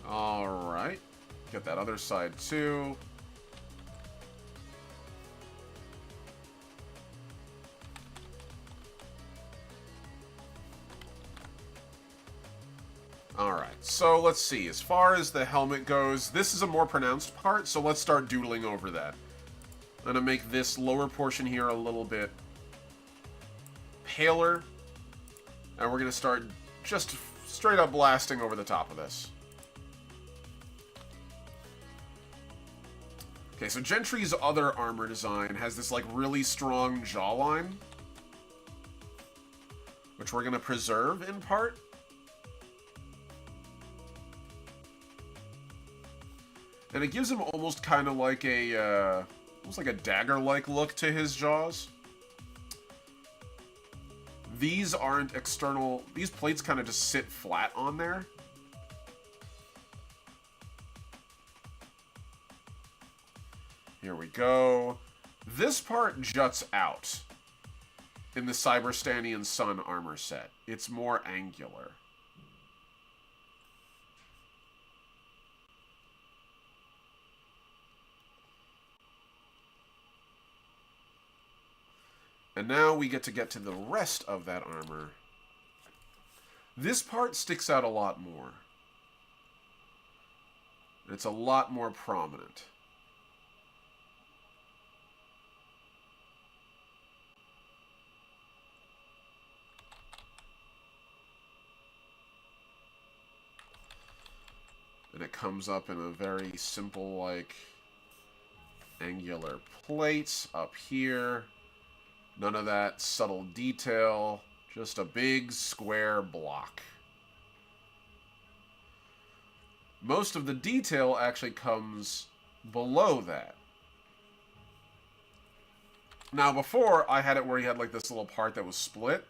Alright. Get that other side too. Alright, so let's see. As far as the helmet goes, this is a more pronounced part, so let's start doodling over that. I'm going to make this lower portion here a little bit paler. And we're going to start just straight up blasting over the top of this. Okay, so Gentry's other armor design has this, like, really strong jawline, which we're going to preserve in part. And it gives him almost kind of like a, almost like a dagger-like look to his jaws. These aren't external, these plates kind of just sit flat on there. Here we go. This part juts out in the Cyber Sanian Sun armor set. It's more angular. And now we get to the rest of that armor. This part sticks out a lot more. It's a lot more prominent. And it comes up in a very simple, like, angular plate up here. None of that subtle detail. Just a big square block. Most of the detail actually comes below that. Now, before, I had it where you had, like, this little part that was split.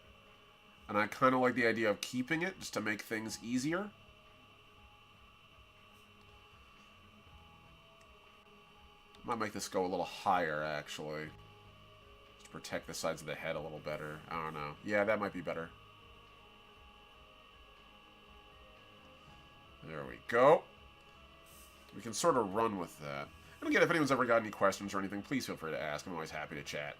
And I kind of like the idea of keeping it, just to make things easier. Might make this go a little higher, actually. Just to protect the sides of the head a little better. I don't know. Yeah, that might be better. There we go. We can sort of run with that. And again, if anyone's ever got any questions or anything, please feel free to ask. I'm always happy to chat.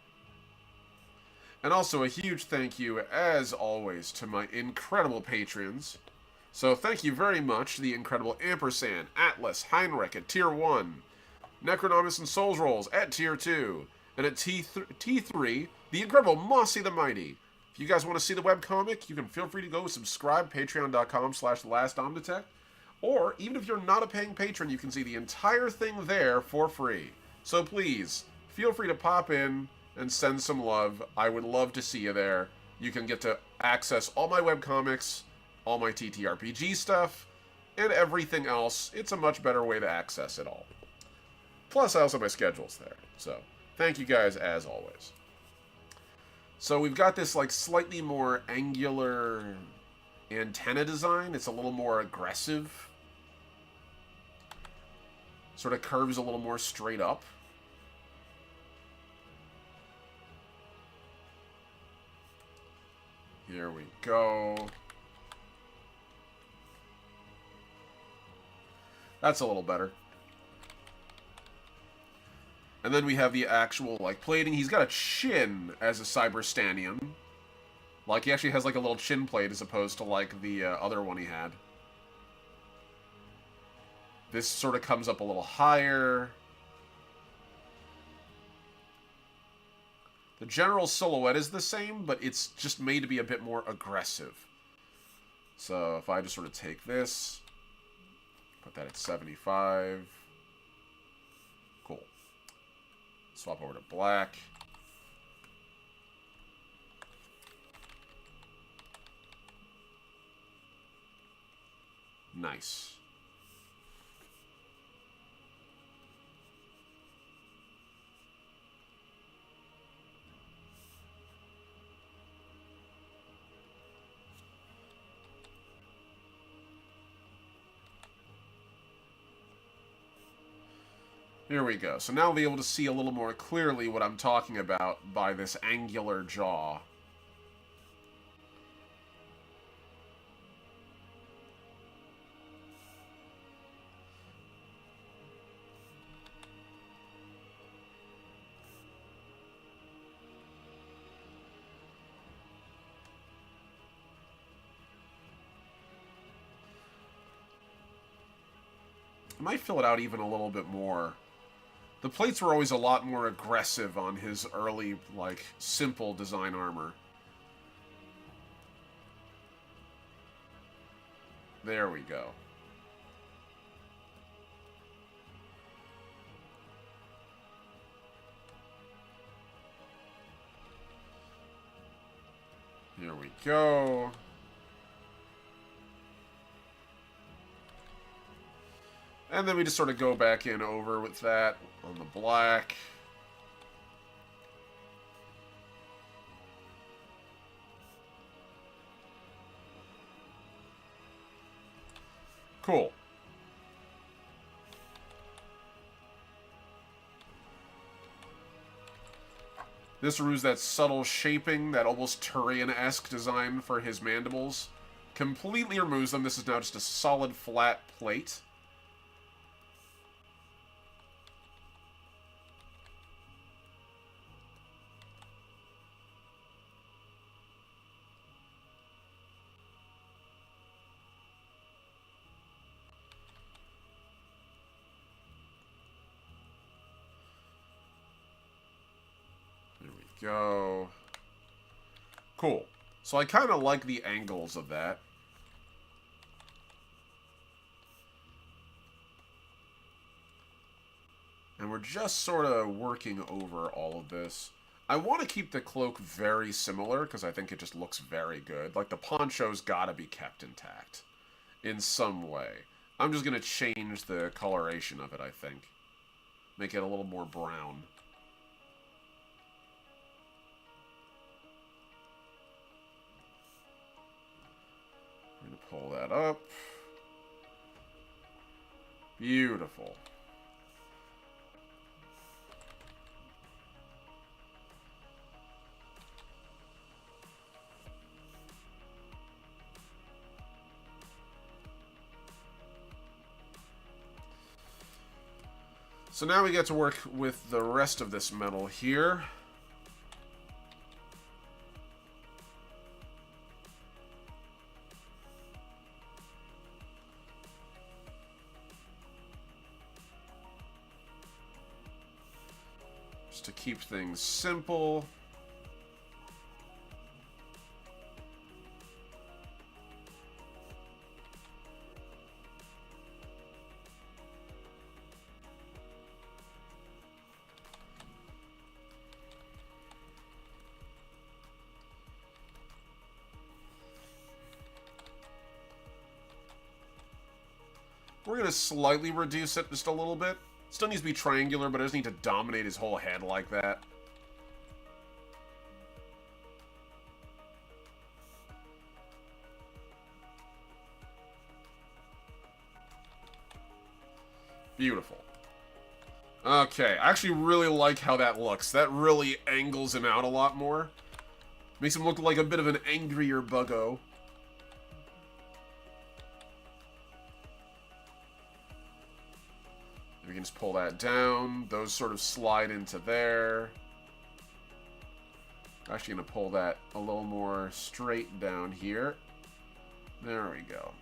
And also a huge thank you, as always, to my incredible patrons. So thank you very much to the incredible Ampersand, Atlas, Heinrich at Tier 1, Necronomus and Souls Rolls at Tier 2, and at T3, the incredible Mossy the Mighty. If you guys want to see the webcomic, you can feel free to go subscribe, patreon.com/thelastdomdetect. Or, even if you're not a paying patron, you can see the entire thing there for free. So please, feel free to pop in and send some love. I would love to see you there. You can get to access all my webcomics, all my TTRPG stuff, and everything else. It's a much better way to access it all. Plus, I also have my schedules there. So, thank you guys as always. So, we've got this, like, slightly more angular antenna design. It's a little more aggressive. Sort of curves a little more straight up. Here we go. That's a little better. And then we have the actual, like, plating. He's got a chin as a Cyberstanian. Like, he actually has, like, a little chin plate as opposed to, like, the other one he had. This sort of comes up a little higher. The general silhouette is the same, but it's just made to be a bit more aggressive. So, if I just sort of take this, put that at 75. Cool. Swap over to black. Nice. Here we go. So now we'll be able to see a little more clearly what I'm talking about by this angular jaw. I might fill it out even a little bit more. The plates were always a lot more aggressive on his early, like, simple design armor. There we go. Here we go. And then we just sort of go back in over with that on the black. Cool. This removes that subtle shaping, that almost Turian-esque design for his mandibles. Completely removes them. This is now just a solid flat plate. Go. Cool. So I kind of like the angles of that. And we're just sort of working over all of this. I want to keep the cloak very similar, because I think it just looks very good. Like, the poncho's gotta be kept intact in some way. I'm just gonna change the coloration of it, I think. Make it a little more brown. I'm gonna pull that up. Beautiful. So now we get to work with the rest of this metal here. Just to keep things simple. We're going to slightly reduce it just a little bit. Still needs to be triangular, but it doesn't need to dominate his whole head like that. Beautiful. Okay, I actually really like how that looks. That really angles him out a lot more. Makes him look like a bit of an angrier buggo. We can just pull that down. Those sort of slide into there. I'm actually going to pull that a little more straight down here. There we go.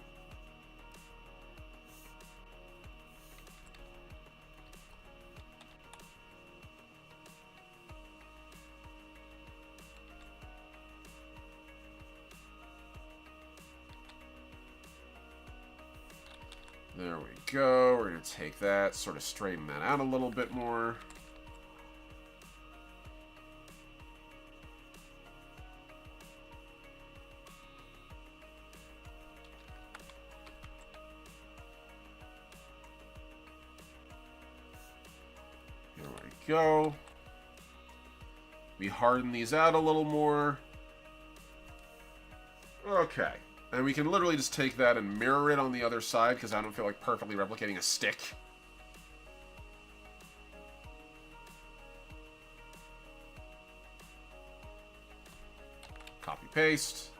There we go. We're going to take that, sort of straighten that out a little bit more. There we go. We harden these out a little more. Okay. And we can literally just take that and mirror it on the other side, because I don't feel like perfectly replicating a stick. Copy, paste.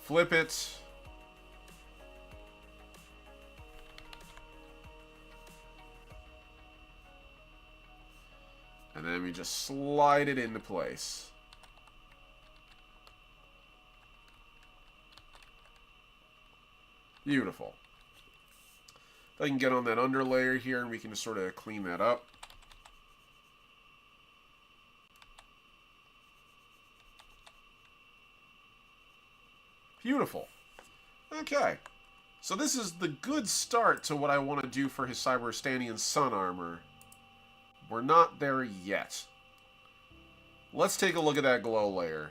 Flip it. And then we just slide it into place. Beautiful. I can get on that underlayer here and we can just sort of clean that up. Beautiful. Okay. So this is the good start to what I want to do for his Cyberstanian sun armor. We're not there yet. Let's take a look at that glow layer.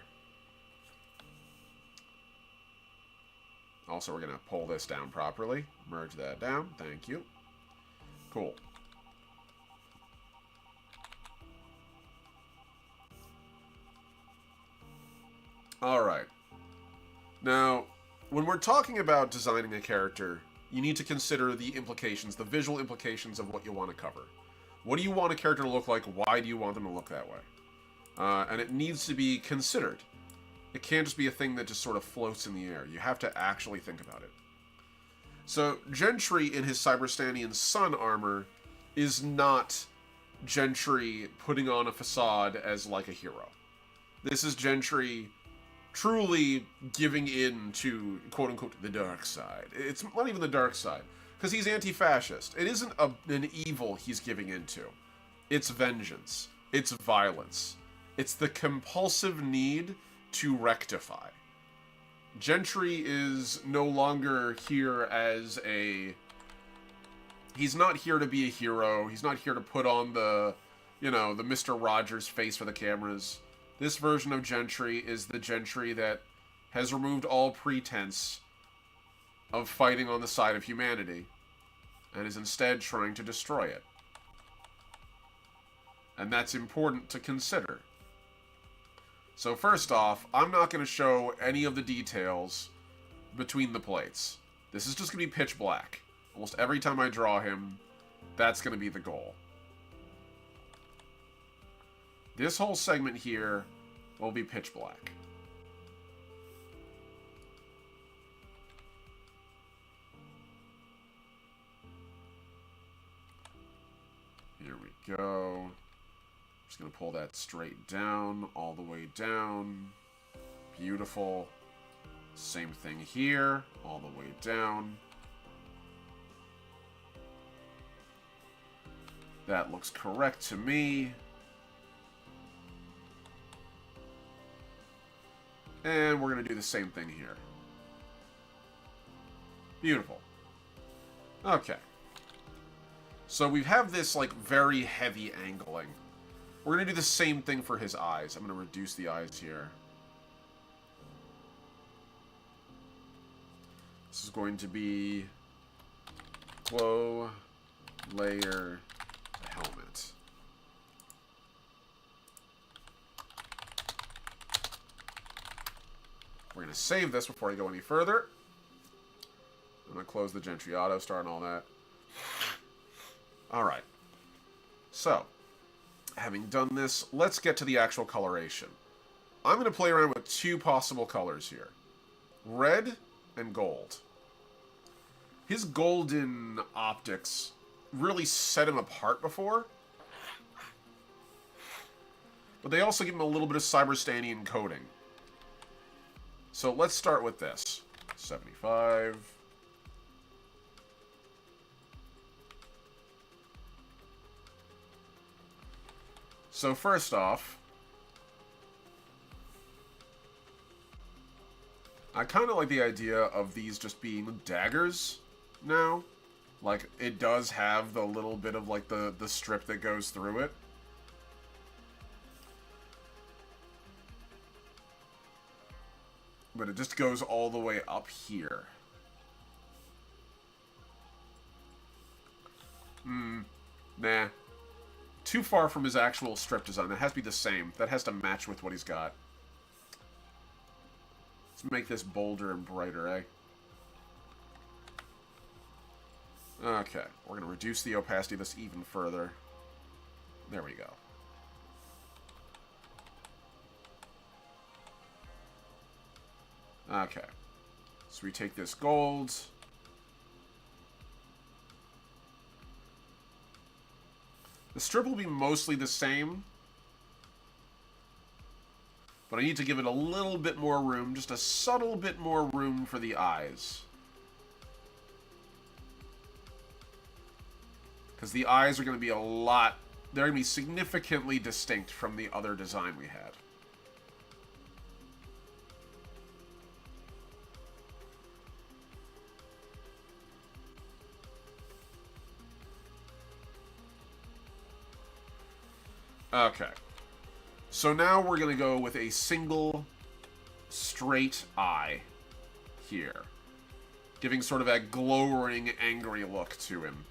Also, we're going to pull this down properly. Merge that down. Thank you. Cool. Alright. Now, when we're talking about designing a character, you need to consider the implications, the visual implications of what you want to cover. What do you want a character to look like? Why do you want them to look that way? And it needs to be considered. It can't just be a thing that just sort of floats in the air. You have to actually think about it. So, Gentry in his Cyberstanian sun armor is not Gentry putting on a facade as like a hero. This is Gentry truly giving in to, quote-unquote, the dark side. It's not even the dark side. Because he's anti-fascist. It isn't an evil he's giving into. It's vengeance. It's violence. It's the compulsive need to rectify. Gentry is no longer here as a... He's not here to be a hero. He's not here to put on the, you know, the Mr. Rogers face for the cameras. This version of Gentry is the Gentry that has removed all pretense of fighting on the side of humanity and is instead trying to destroy it. And that's important to consider. So first off, I'm not going to show any of the details between the plates. This is just going to be pitch black. Almost every time I draw him, that's going to be the goal. This whole segment here will be pitch black. Here we go. Just going to pull that straight down, all the way down. Beautiful. Same thing here, all the way down. That looks correct to me. And we're going to do the same thing here. Beautiful. Okay. So we have this, like, very heavy angling. We're going to do the same thing for his eyes. I'm going to reduce the eyes here. This is going to be glow layer helmet. We're going to save this before I go any further. I'm going to close the Gentry auto star and all that. Alright. So, having done this, let's get to the actual coloration. I'm going to play around with two possible colors here. Red and gold. His golden optics really set him apart before. But they also give him a little bit of Cyberstanian coding. So let's start with this. 75. So first off, I kind of like the idea of these just being daggers now. Like, it does have the little bit of, like, the strip that goes through it. But it just goes all the way up here. Nah. Too far from his actual strip design. That has to be the same. That has to match with what he's got. Let's make this bolder and brighter, eh? Okay. We're going to reduce the opacity of this even further. There we go. Okay. So we take this gold. The strip will be mostly the same. But I need to give it a little bit more room, just a subtle bit more room for the eyes. Because the eyes are going to be a lot... They're going to be significantly distinct from the other design we had. Okay. So now we're going to go with a single straight eye here. Giving sort of that glowering, angry look to him.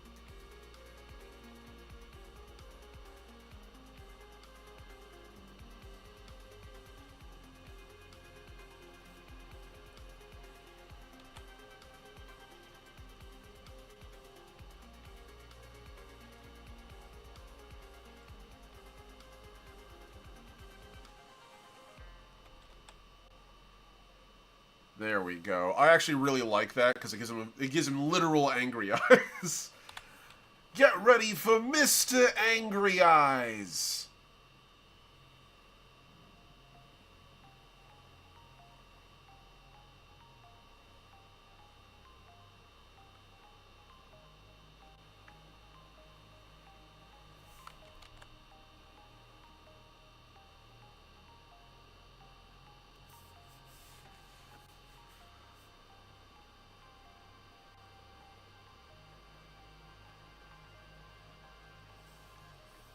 There we go. I actually really like that because it gives him literal angry eyes. Get ready for Mr. Angry Eyes.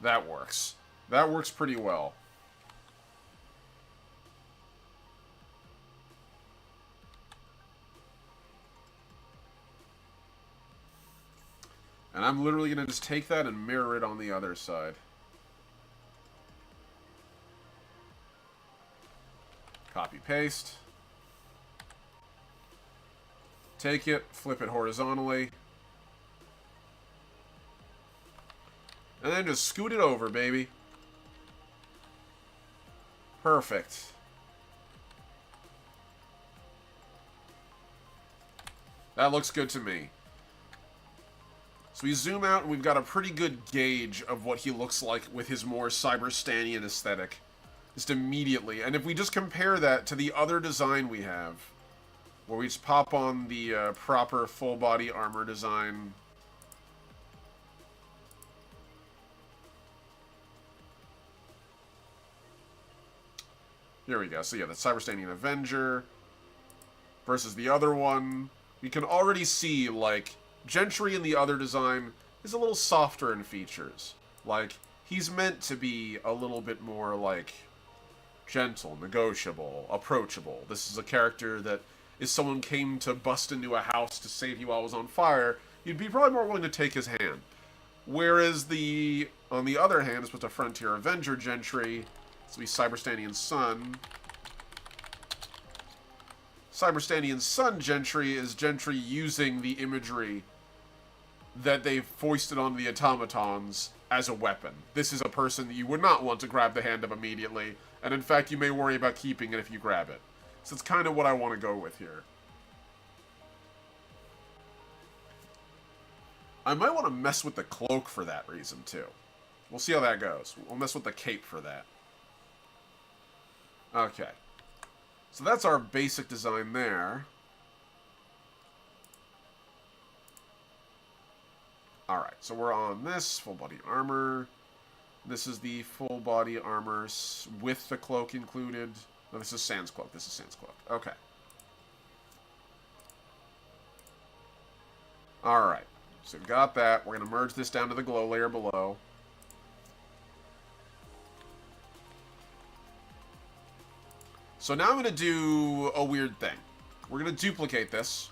That works. That works pretty well. And I'm literally going to just take that and mirror it on the other side. Copy, paste. Take it, flip it horizontally. And then just scoot it over, baby. Perfect. That looks good to me. So we zoom out and we've got a pretty good gauge of what he looks like with his more Cyberstanian aesthetic. Just immediately. And if we just compare that to the other design we have, where we just pop on the proper full body armor design. Here we go. So yeah, the Cyberstanian Avenger versus the other one. We can already see, like, Gentry in the other design is a little softer in features. Like, he's meant to be a little bit more, like, gentle, negotiable, approachable. This is a character that if someone came to bust into a house to save you while it was on fire, you'd be probably more willing to take his hand. Whereas on the other hand, is with the Frontier Avenger Gentry, it's the Cyberstanian Sun. Cyberstanian Sun Gentry is Gentry using the imagery that they've foisted on the automatons as a weapon. This is a person that you would not want to grab the hand of immediately, and in fact you may worry about keeping it if you grab it. So it's kind of what I want to go with here. I might want to mess with the cloak for that reason too. We'll see how that goes. We'll mess with the cape for that. Okay. So that's our basic design there. Alright, so we're on this full body armor. This is the full body armor with the cloak included. No, this is Sans cloak. This is Sans cloak. Okay. Alright, so we've got that. We're going to merge this down to the glow layer below. So now I'm going to do a weird thing. We're going to duplicate this.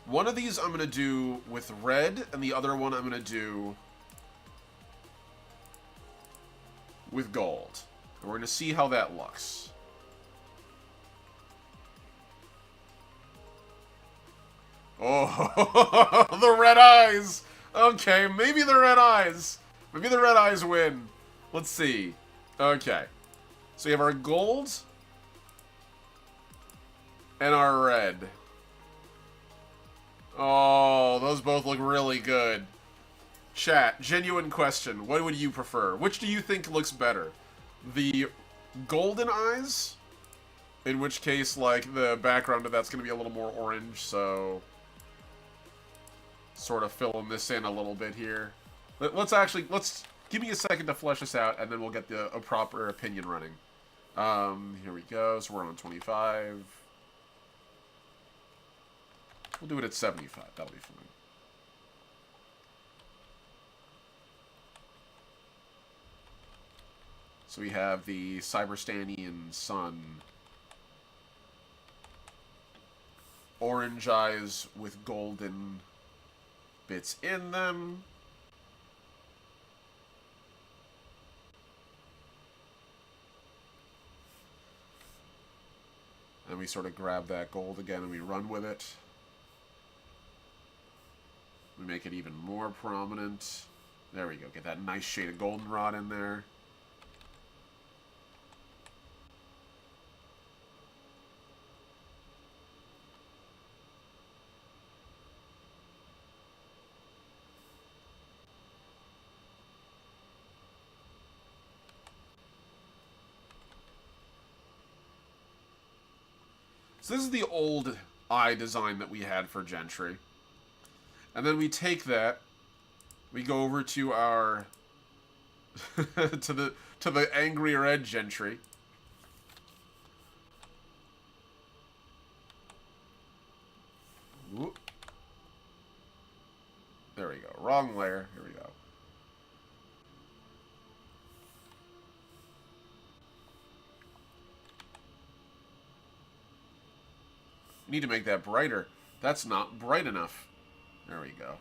One of these I'm going to do with red, and the other one I'm going to do with gold. And we're going to see how that looks. Oh, the red eyes! Okay, maybe the red eyes. Maybe the red eyes win. Let's see. Okay. So we have our gold and our red. Oh, those both look really good. Chat, genuine question. What would you prefer? Which do you think looks better? The golden eyes? In which case, like, the background of that's going to be a little more orange, so sort of filling this in a little bit here. Let's give me a second to flesh this out, and then we'll get a proper opinion running. Here we go. So we're on 25. We'll do it at 75. That'll be fine. So we have the Cyberstanian Sun. Orange eyes with golden bits in them. And we sort of grab that gold again and we run with it. We make it even more prominent. There we go. Get that nice shade of goldenrod in there. So this is the old eye design that we had for Gentry. And then we take that, we go over to our to the angry red Gentry. Whoop. There we go. Wrong layer. Here we go. You need to make that brighter. That's not bright enough. There we go.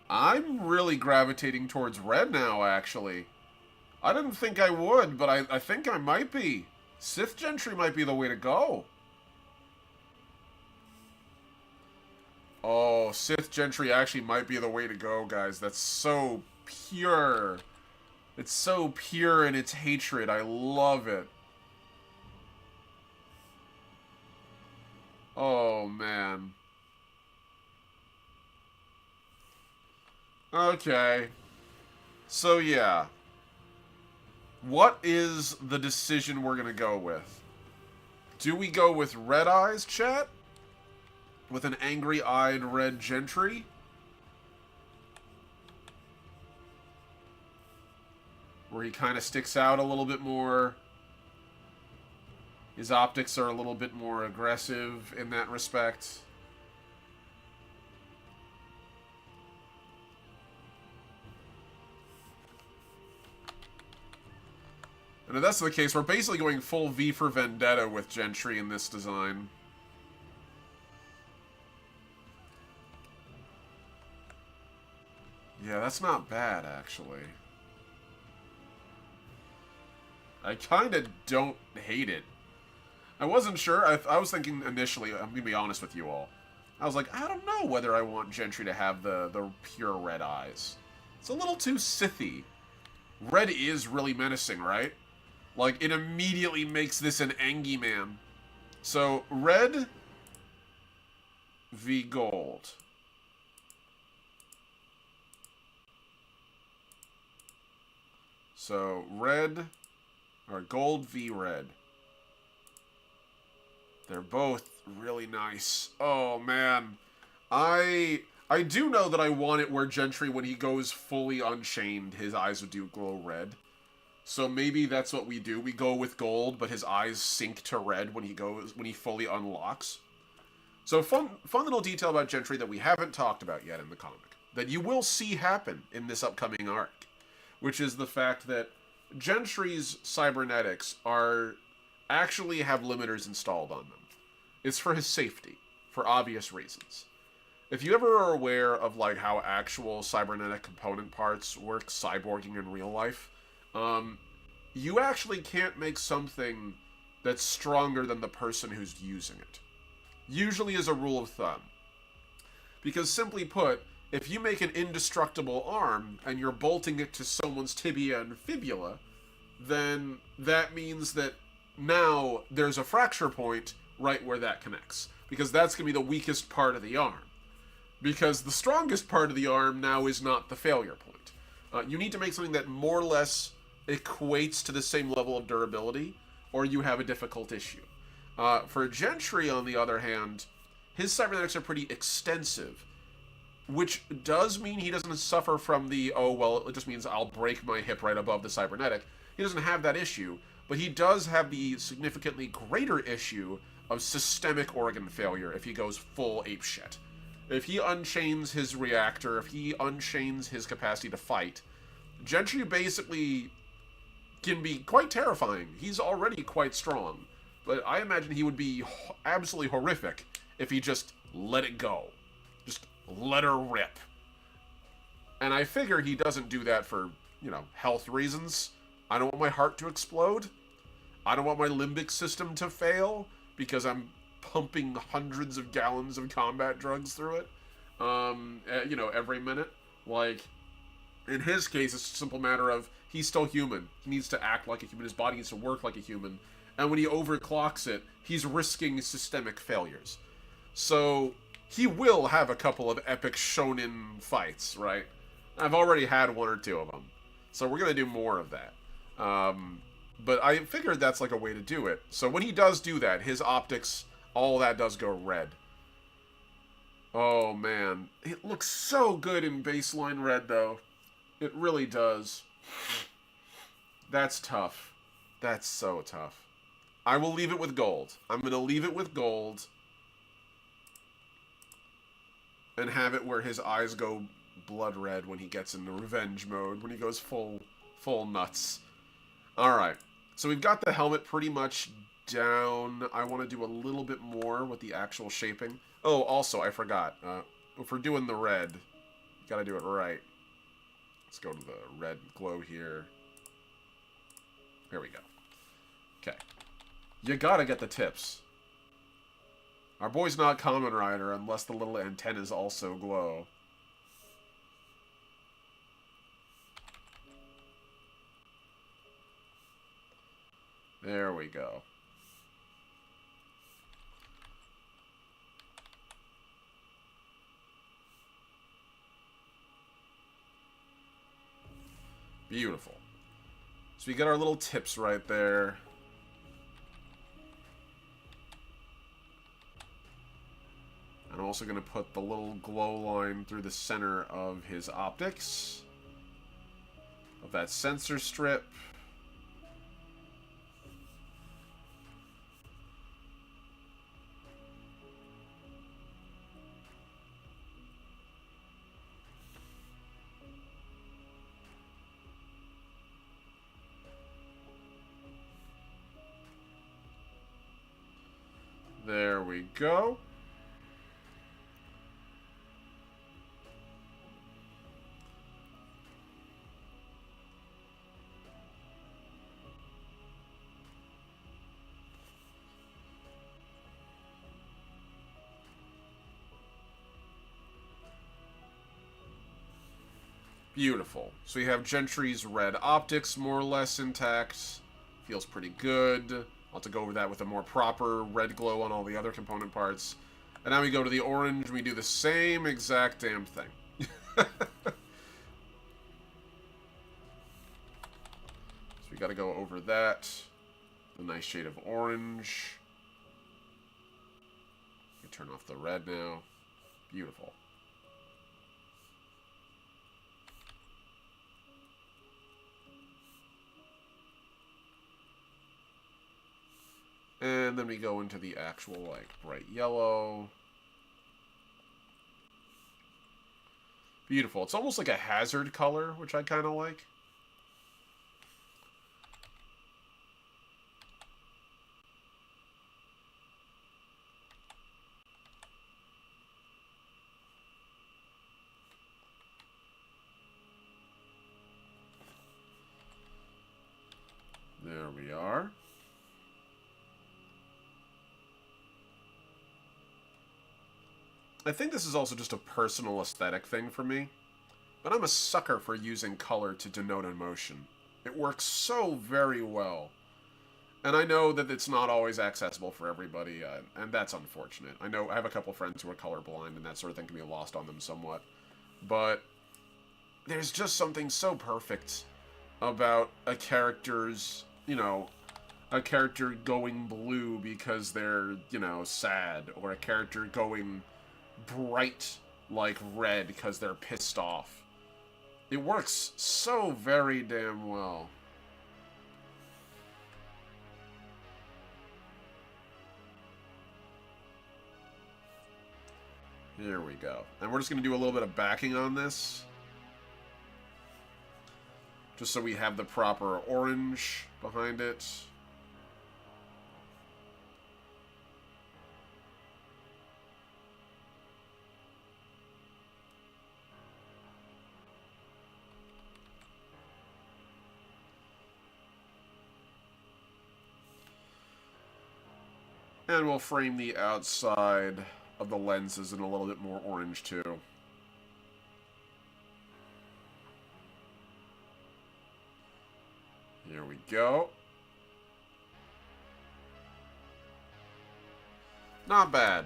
I'm really gravitating towards red now, actually. I didn't think I would, but I think I might be. Sith Gentry might be the way to go. Oh, Sith Gentry actually might be the way to go, guys. That's so pure. It's so pure in its hatred. I love it. Oh, man. Okay. So, yeah. What is the decision we're going to go with? Do we go with red eyes, chat? With an angry-eyed red Gentry? Where he kind of sticks out a little bit more. His optics are a little bit more aggressive in that respect. And if that's the case, we're basically going full V for Vendetta with Gentry in this design. Yeah, that's not bad, actually. I kind of don't hate it. I wasn't sure. I was thinking initially, I'm going to be honest with you all. I was like, I don't know whether I want Gentry to have the pure red eyes. It's a little too Sithy. Red is really menacing, right? Like, it immediately makes this an Angie man. So, red v gold. So, red, or gold v red. They're both really nice. Oh, man. I do know that I want it where Gentry, when he goes fully unchained, his eyes would do glow red. So maybe that's what we do. We go with gold, but his eyes sink to red when he fully unlocks. So fun little detail about Gentry that we haven't talked about yet in the comic, that you will see happen in this upcoming arc, which is the fact that Gentry's cybernetics actually have limiters installed on them. It's for his safety, for obvious reasons. If you ever are aware of like how actual cybernetic component parts work cyborging in real life, you actually can't make something that's stronger than the person who's using it. Usually as a rule of thumb. Because simply put, if you make an indestructible arm and you're bolting it to someone's tibia and fibula, then that means that now there's a fracture point right where that connects. Because that's going to be the weakest part of the arm. Because the strongest part of the arm now is not the failure point. You need to make something that more or less equates to the same level of durability, or you have a difficult issue. For Gentry, on the other hand, his cybernetics are pretty extensive, which does mean he doesn't suffer from the, oh, well, it just means I'll break my hip right above the cybernetic. He doesn't have that issue, but he does have the significantly greater issue of systemic organ failure if he goes full apeshit. If he unchains his reactor, if he unchains his capacity to fight, Gentry basically can be quite terrifying. He's already quite strong, but I imagine he would be absolutely horrific if he just let it go. Just let her rip. And I figure he doesn't do that for, health reasons. I don't want my heart to explode. I don't want my limbic system to fail because I'm pumping hundreds of gallons of combat drugs through it, every minute. Like, in his case, it's a simple matter of he's still human. He needs to act like a human. His body needs to work like a human. And when he overclocks it, he's risking systemic failures. So he will have a couple of epic shonen fights, right? I've already had one or two of them. So we're going to do more of that. But I figured that's like a way to do it. So when he does do that, his optics, all that does go red. Oh, man. It looks so good in baseline red, though. It really does. That's tough. That's so tough. I will leave it with gold. I'm going to leave it with gold. And have it where his eyes go blood red when he gets into revenge mode, when he goes full nuts. Alright, so we've got the helmet pretty much down. I want to do a little bit more with the actual shaping. Oh, also, I forgot. If we're doing the red, you gotta do it right. Let's go to the red glow here. There we go. Okay. You gotta get the tips. Our boy's not Kamen Rider unless the little antennas also glow. There we go. Beautiful. So we get our little tips right there. I'm also going to put the little glow line through the center of his optics. Of that sensor strip. There we go. Beautiful. So we have Gentry's red optics more or less intact. Feels pretty good. I'll have to go over that with a more proper red glow on all the other component parts. And now we go to the orange and we do the same exact damn thing. So we gotta go over that. The nice shade of orange. We turn off the red now. Beautiful. And then we go into the actual, like, bright yellow. Beautiful. It's almost like a hazard color, which I kind of like. There we are. I think this is also just a personal aesthetic thing for me, but I'm a sucker for using color to denote emotion. It works so very well. And I know that it's not always accessible for everybody, and that's unfortunate. I know I have a couple friends who are colorblind, and that sort of thing can be lost on them somewhat. But there's just something so perfect about a character's, a character going blue because they're, sad, or a character going bright like red because they're pissed off. It works so very damn well. Here we go. And we're just going to do a little bit of backing on this. Just so we have the proper orange behind it. And we'll frame the outside of the lenses in a little bit more orange too. Here we go. Not bad.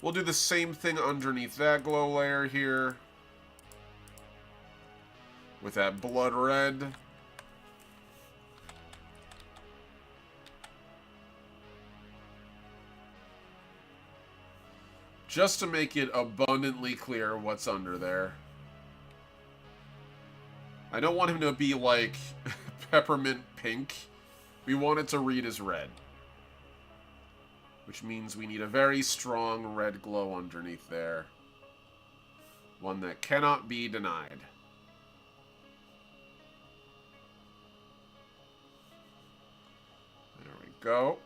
We'll do the same thing underneath that glow layer here. With that blood red. Just to make it abundantly clear what's under there. I don't want him to be like peppermint pink. We want it to read as red. Which means we need a very strong red glow underneath there. One that cannot be denied. There we go.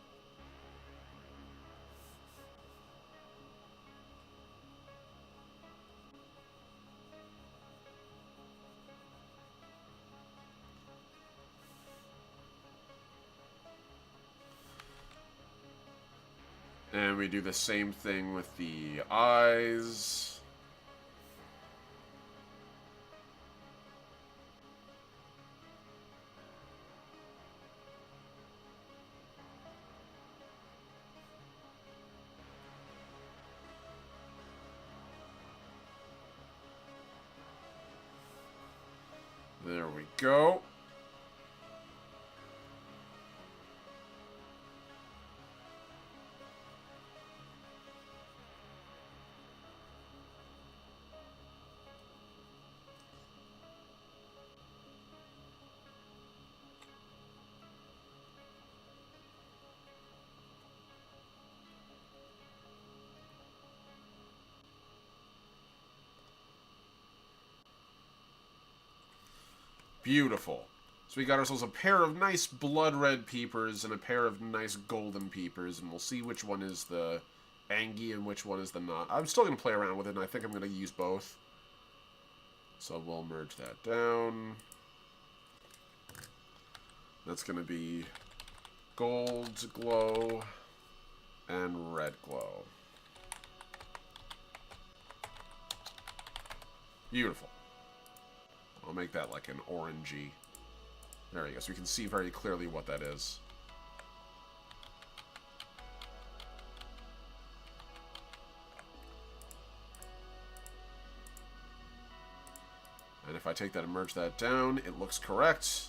And we do the same thing with the eyes. There we go. Beautiful. So we got ourselves a pair of nice blood red peepers and a pair of nice golden peepers, and we'll see which one is the Angie and which one is the not. I'm still going to play around with it, and I think I'm going to use both. So we'll merge that down. That's going to be gold glow and red glow. Beautiful. I'll make that like an orangey. There we go, so we can see very clearly what that is. And if I take that and merge that down, it looks correct.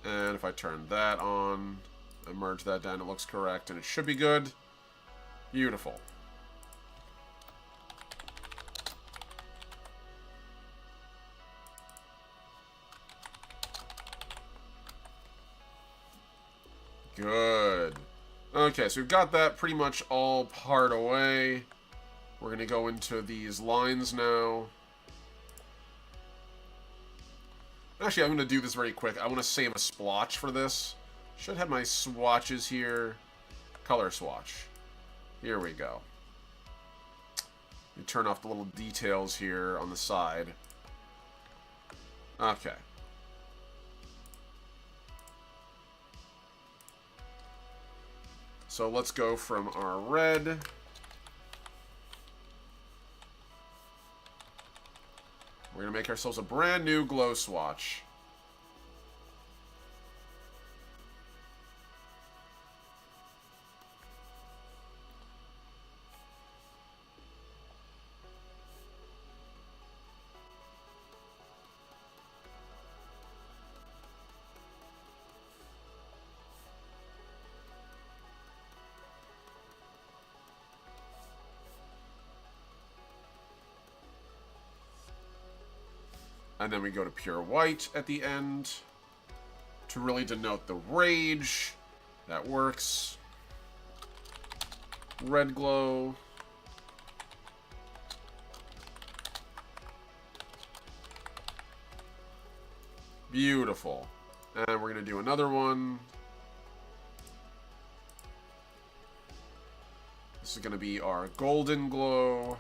And if I turn that on and merge that down, it looks correct, and it should be good. Beautiful. Good. Okay, so we've got that pretty much all part away. We're going to go into these lines now. Actually, I'm going to do this very quick. I want to save a splotch for this. Should have my swatches here. Color swatch. Here we go. Let me turn off the little details here on the side. Okay. So let's go from our red. We're going to make ourselves a brand new glow swatch. And then we go to pure white at the end to really denote the rage. That works. Red glow. Beautiful. And we're going to do another one. This is going to be our golden glow.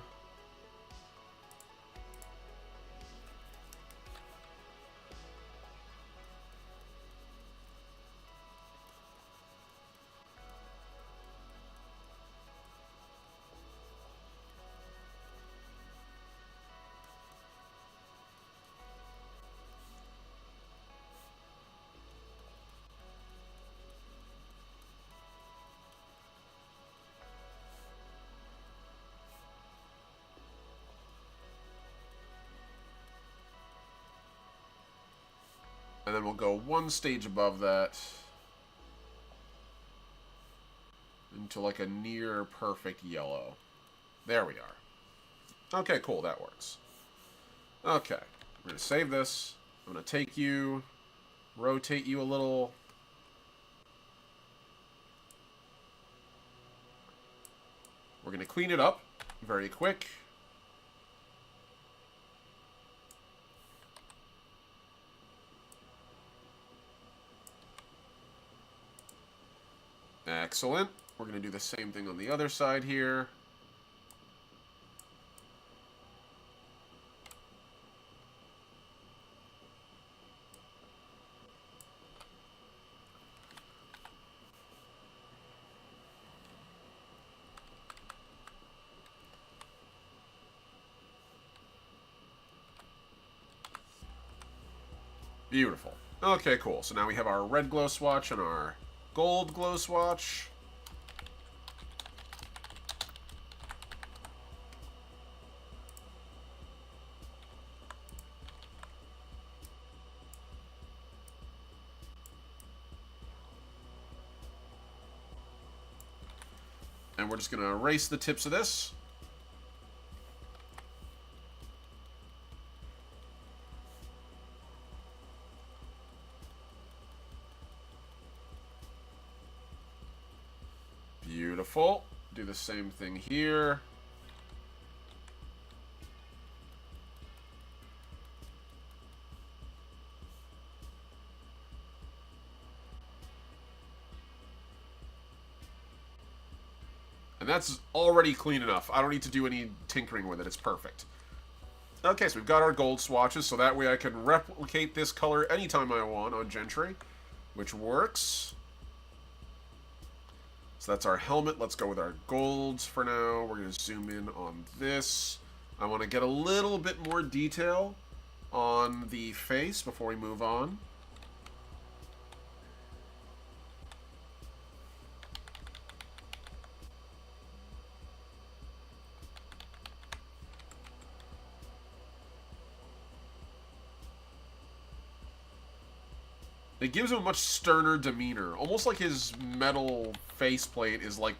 And then we'll go one stage above that into like a near perfect yellow. There we are. Okay, cool, that works. Okay, we're going to save this. I'm going to take you, rotate you a little. We're going to clean it up very quick. Excellent. We're going to do the same thing on the other side here. Beautiful. Okay, cool. So now we have our red glow swatch and our gold glow swatch. And we're just going to erase the tips of this. Beautiful. Do the same thing here. And that's already clean enough. I don't need to do any tinkering with it. It's perfect. Okay, so we've got our gold swatches, so that way I can replicate this color anytime I want on Gentry, which works. So that's our helmet. Let's go with our golds for now. We're going to zoom in on this. I want to get a little bit more detail on the face before we move on. It gives him a much sterner demeanor, almost like his metal faceplate is like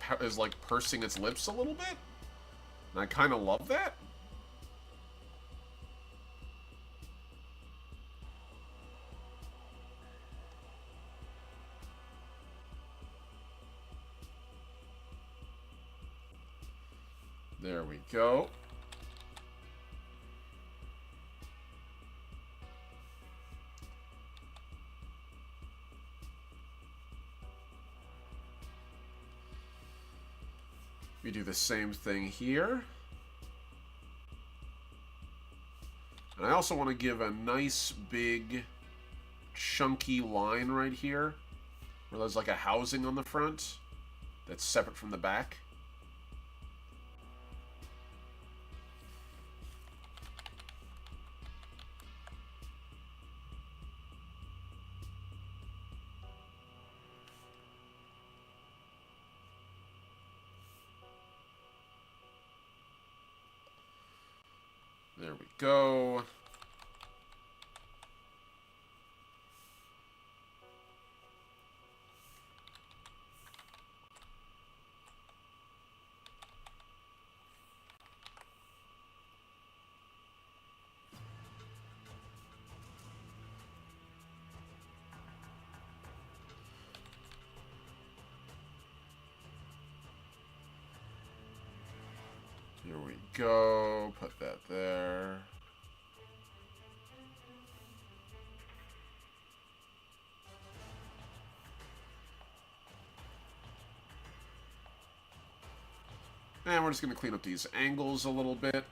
pursing its lips a little bit. And I kind of love that. There we go. We do the same thing here. And I also want to give a nice big chunky line right here where there's like a housing on the front that's separate from the back. There we go. Here we go. Put that there. And we're just going to clean up these angles a little bit.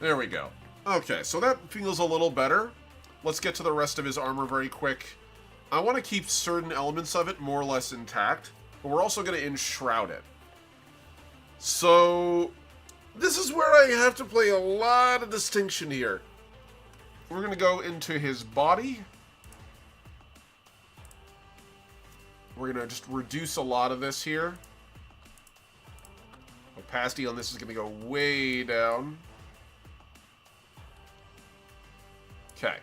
There we go. Okay, so that feels a little better. Let's get to the rest of his armor very quick. I want to keep certain elements of it more or less intact, but we're also going to enshroud it. So, this is where I have to play a lot of distinction here. We're going to go into his body. We're going to just reduce a lot of this here. Opacity on this is going to go way down. Okay.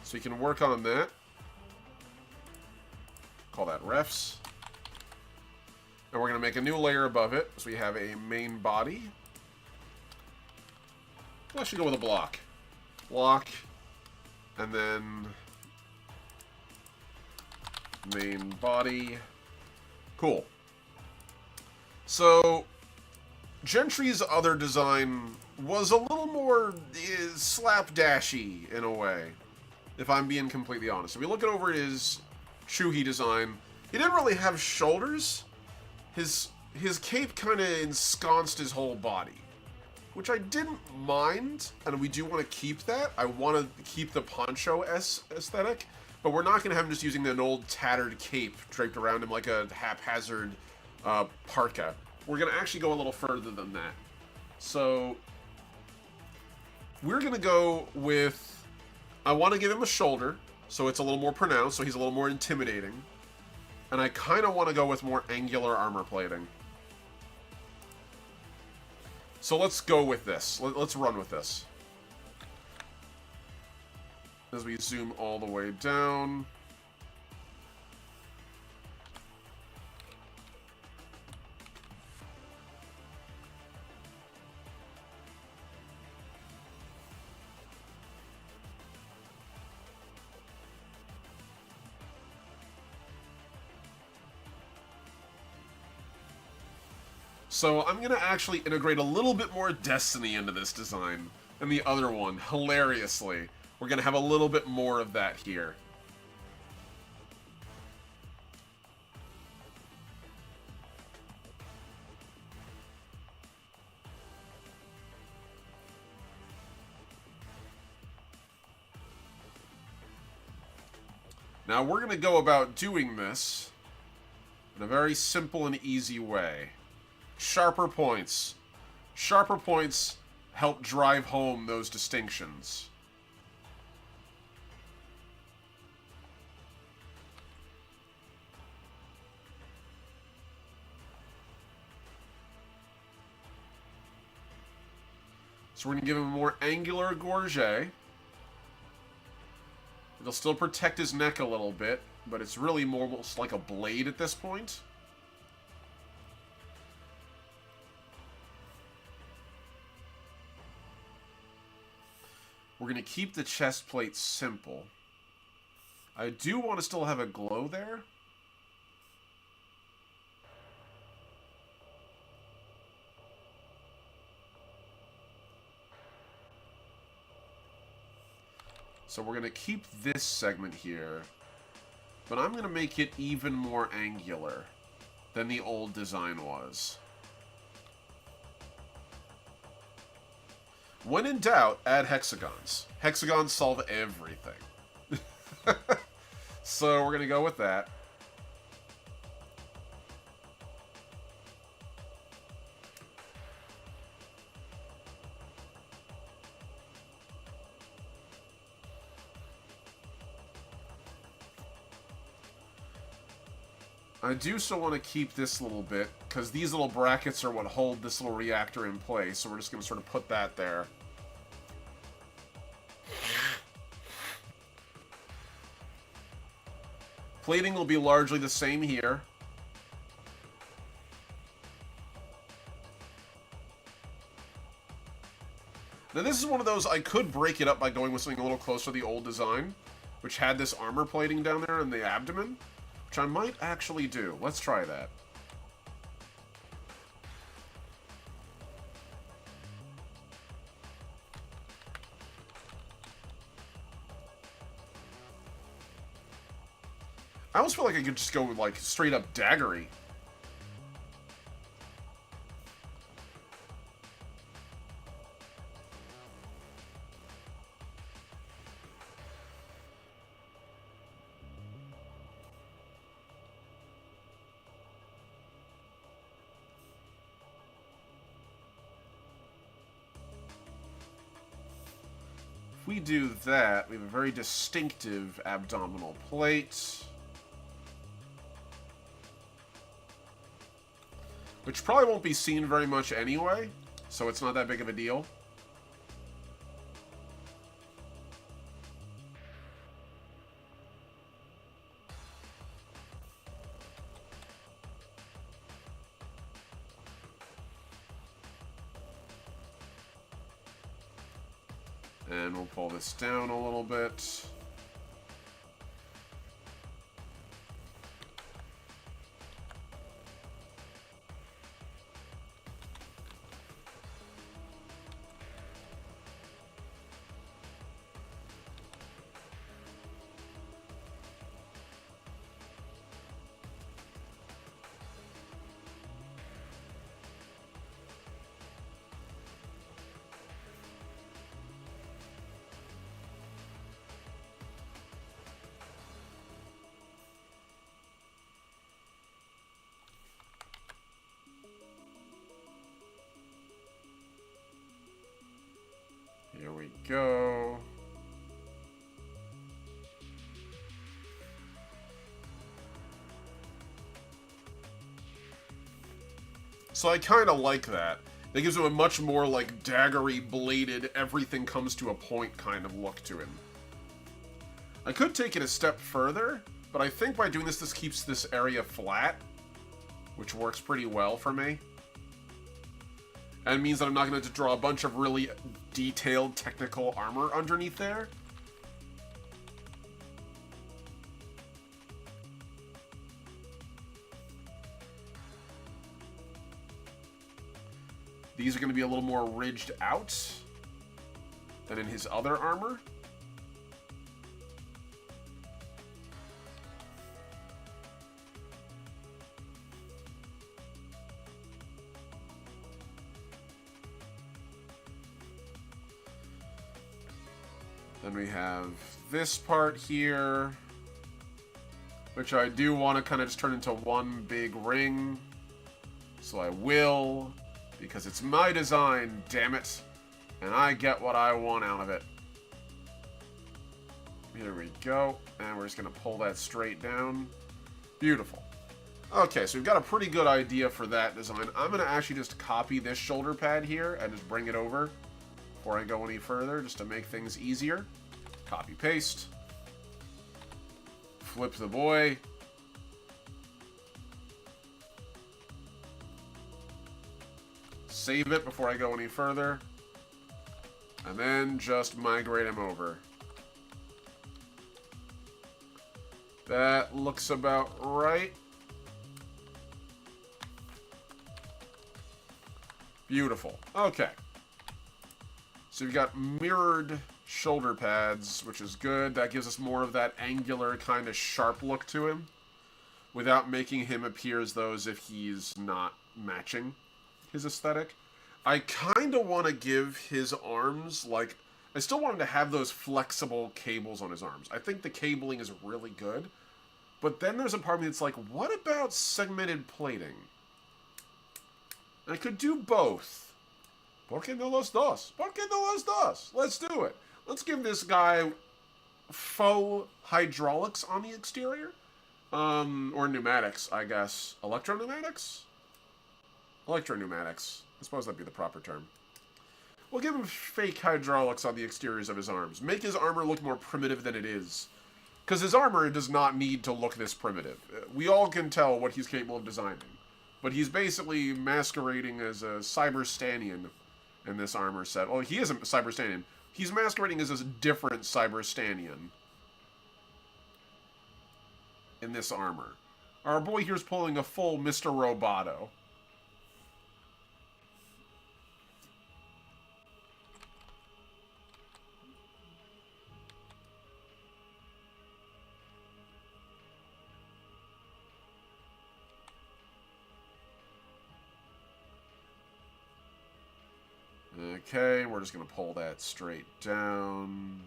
So you can work on that. Call that refs. And we're going to make a new layer above it. So we have a main body. Well, I should go with a block. Block. And then main body. Cool. So Gentry's other design was a little more slapdashy in a way, if I'm being completely honest. If we look over his Chuhi design, he didn't really have shoulders. His cape kind of ensconced his whole body, which I didn't mind, and we do want to keep that. I want to keep the poncho aesthetic, but we're not going to have him just using an old tattered cape draped around him like a haphazard parka. We're going to actually go a little further than that. So we're going to go with, I want to give him a shoulder, so it's a little more pronounced, so he's a little more intimidating. And I kind of want to go with more angular armor plating. So let's go with this. Let's run with this. As we zoom all the way down. So I'm going to actually integrate a little bit more Destiny into this design than the other one, hilariously. We're going to have a little bit more of that here. Now we're going to go about doing this in a very simple and easy way. Sharper points. Sharper points help drive home those distinctions. So we're going to give him a more angular gorget. It'll still protect his neck a little bit, but it's really more almost like a blade at this point. We're going to keep the chest plate simple. I do want to still have a glow there. So we're going to keep this segment here, but I'm going to make it even more angular than the old design was. When in doubt, add hexagons. Hexagons solve everything. So we're going to go with that. I do still want to keep this little bit, because these little brackets are what hold this little reactor in place, so we're just going to sort of put that there. Plating will be largely the same here. Now this is one of those, I could break it up by going with something a little closer to the old design, which had this armor plating down there in the abdomen. Which I might actually do. Let's try that. I almost feel like I could just go with, like, straight up daggery. If we do that, we have a very distinctive abdominal plate. Which probably won't be seen very much anyway, so it's not that big of a deal. And we'll pull this down a little bit. Here we go. So I kind of like that. That gives him a much more, like, daggery, bladed, everything comes to a point kind of look to him. I could take it a step further, but I think by doing this, this keeps this area flat, which works pretty well for me. And it means that I'm not going to have to draw a bunch of really detailed technical armor underneath there. These are going to be a little more ridged out than in his other armor. Then we have this part here, which I do want to kind of just turn into one big ring. So I will, because it's my design, damn it. And I get what I want out of it. Here we go. And we're just going to pull that straight down. Beautiful. Okay, so we've got a pretty good idea for that design. I'm going to actually just copy this shoulder pad here and just bring it over before I go any further, just to make things easier. Copy, paste. Flip the boy. Save it before I go any further. And then just migrate him over. That looks about right. Beautiful. Okay. So we've got mirrored shoulder pads, which is good. That gives us more of that angular kind of sharp look to him without making him appear as though as if he's not matching his aesthetic. I kind of want to give his arms, like, I still want him to have those flexible cables on his arms. I think the cabling is really good. But then there's a part of me that's like, what about segmented plating? I could do both. ¿Por qué no los dos? ¿Por qué no los dos? Let's do it. Let's give this guy faux hydraulics on the exterior. Or pneumatics, I guess. Electro-pneumatics? Electro-pneumatics. I suppose that'd be the proper term. We'll give him fake hydraulics on the exteriors of his arms. Make his armor look more primitive than it is. Because his armor does not need to look this primitive. We all can tell what he's capable of designing. But he's basically masquerading as a Cyberstanian in this armor set. Well, he isn't Cyberstanian. He's masquerading as a different Cyberstanian in this armor. Our boy here's pulling a full Mr. Roboto. Okay, we're just going to pull that straight down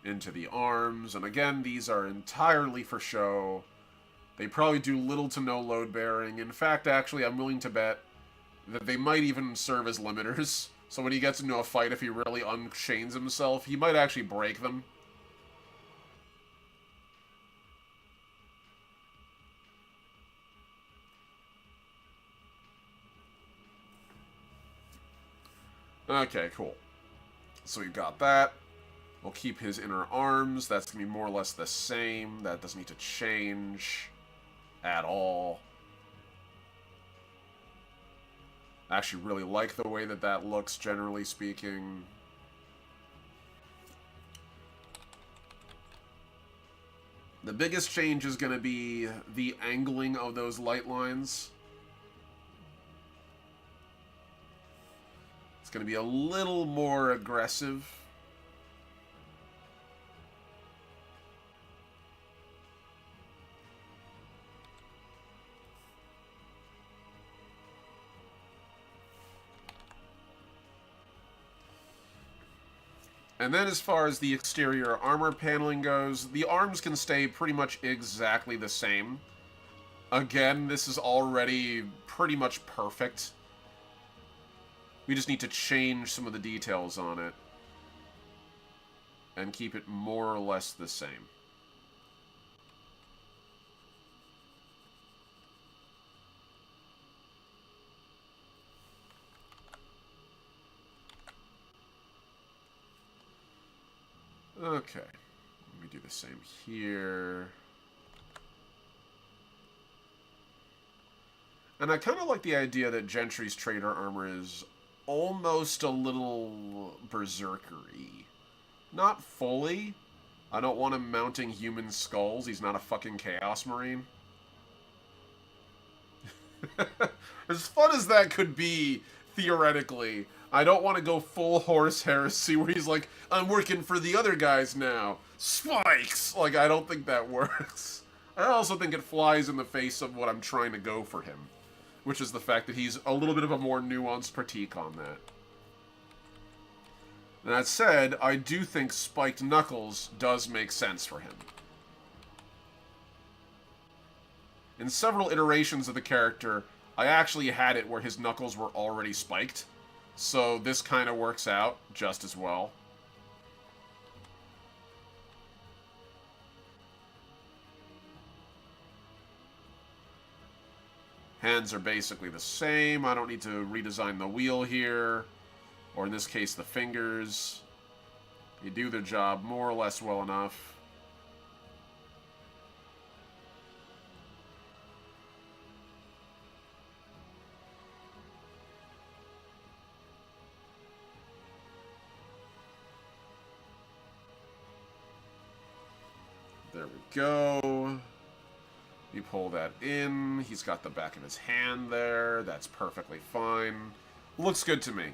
into the arms. And again, these are entirely for show. They probably do little to no load bearing. In fact, actually, I'm willing to bet that they might even serve as limiters. So when he gets into a fight, if he really unchains himself, he might actually break them. Okay, cool. So we've got that. We'll keep his inner arms. That's going to be more or less the same. That doesn't need to change at all. I actually really like the way that that looks, generally speaking. The biggest change is going to be the angling of those light lines. It's going to be a little more aggressive. And then as far as the exterior armor paneling goes, the arms can stay pretty much exactly the same. Again, this is already pretty much perfect. We just need to change some of the details on it and keep it more or less the same. Okay, let me do the same here. And I kind of like the idea that Gentry's trader armor is almost a little berserker-y. Not fully. I don't want him mounting human skulls. He's not a fucking Chaos Marine. As fun as that could be, theoretically, I don't want to go full Horus Heresy where he's like, I'm working for the other guys now. Spikes! Like, I don't think that works. I also think it flies in the face of what I'm trying to go for him, which is the fact that he's a little bit of a more nuanced critique on that. That said, I do think spiked knuckles does make sense for him. In several iterations of the character, I actually had it where his knuckles were already spiked, so this kind of works out just as well. Hands are basically the same. I don't need to redesign the wheel here, or in this case, the fingers. They do their job more or less well enough. There we go. You pull that in. He's got the back of his hand there. That's perfectly fine. Looks good to me.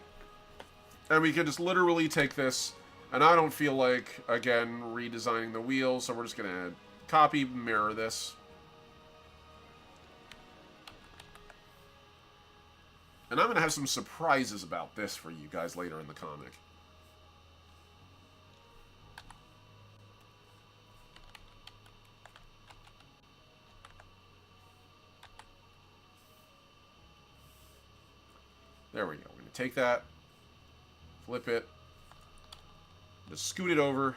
And we can just literally take this, and I don't feel like, again, redesigning the wheel, so we're just going to copy, mirror this. And I'm going to have some surprises about this for you guys later in the comic. There we go. We're going to take that, flip it, just scoot it over.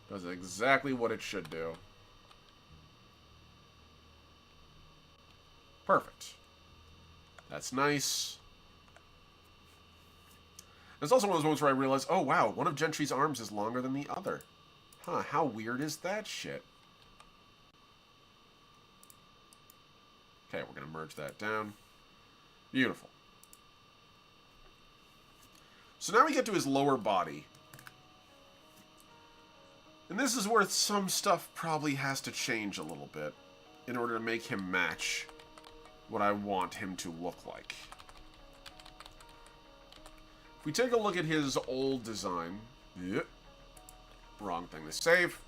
Does exactly what it should do. Perfect. That's nice. There's also one of those moments where I realize, oh wow, one of Gentry's arms is longer than the other. Huh, how weird is that shit? Okay, we're going to merge that down. Beautiful. So now we get to his lower body. And this is where some stuff probably has to change a little bit in order to make him match what I want him to look like. If we take a look at his old design... Yep. Wrong thing to save.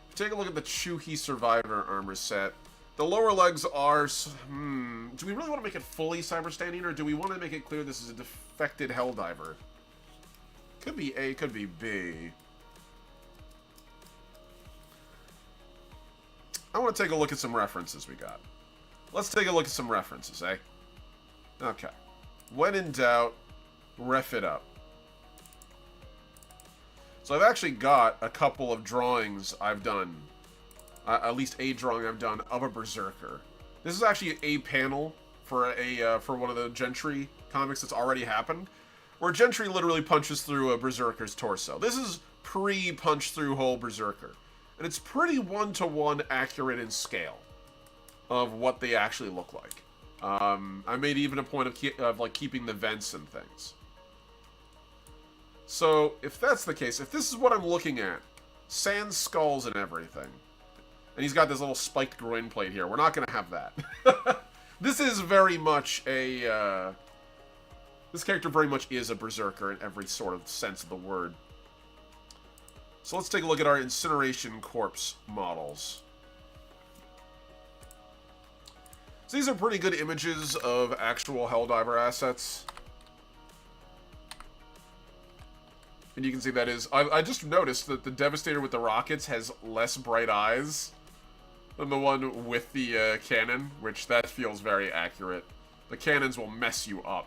If we take a look at the Chuhi Survivor armor set, the lower legs are... do we really want to make it fully cyber-standing, or do we want to make it clear this is a defected Helldiver? Could be A, could be B. I want to take a look at some references we got. Let's take a look at some references, eh? Okay. When in doubt, ref it up. So I've actually got a couple of drawings I've done. At least a drawing I've done of a Berserker. This is actually a panel for for one of the Gentry comics that's already happened, where Gentry literally punches through a Berserker's torso. This is pre-punch through whole Berserker, and it's pretty one-to-one accurate in scale of what they actually look like. I made even a point of like keeping the vents and things. So if that's the case, if this is what I'm looking at, Sand skulls and everything. And he's got this little spiked groin plate here. We're not going to have that. This is very much a... this character very much is a berserker in every sort of sense of the word. So let's take a look at our incineration corpse models. So these are pretty good images of actual Helldiver assets. And you can see that is... I just noticed that the Devastator with the rockets has less bright eyes than the one with the cannon, which that feels very accurate. The cannons will mess you up.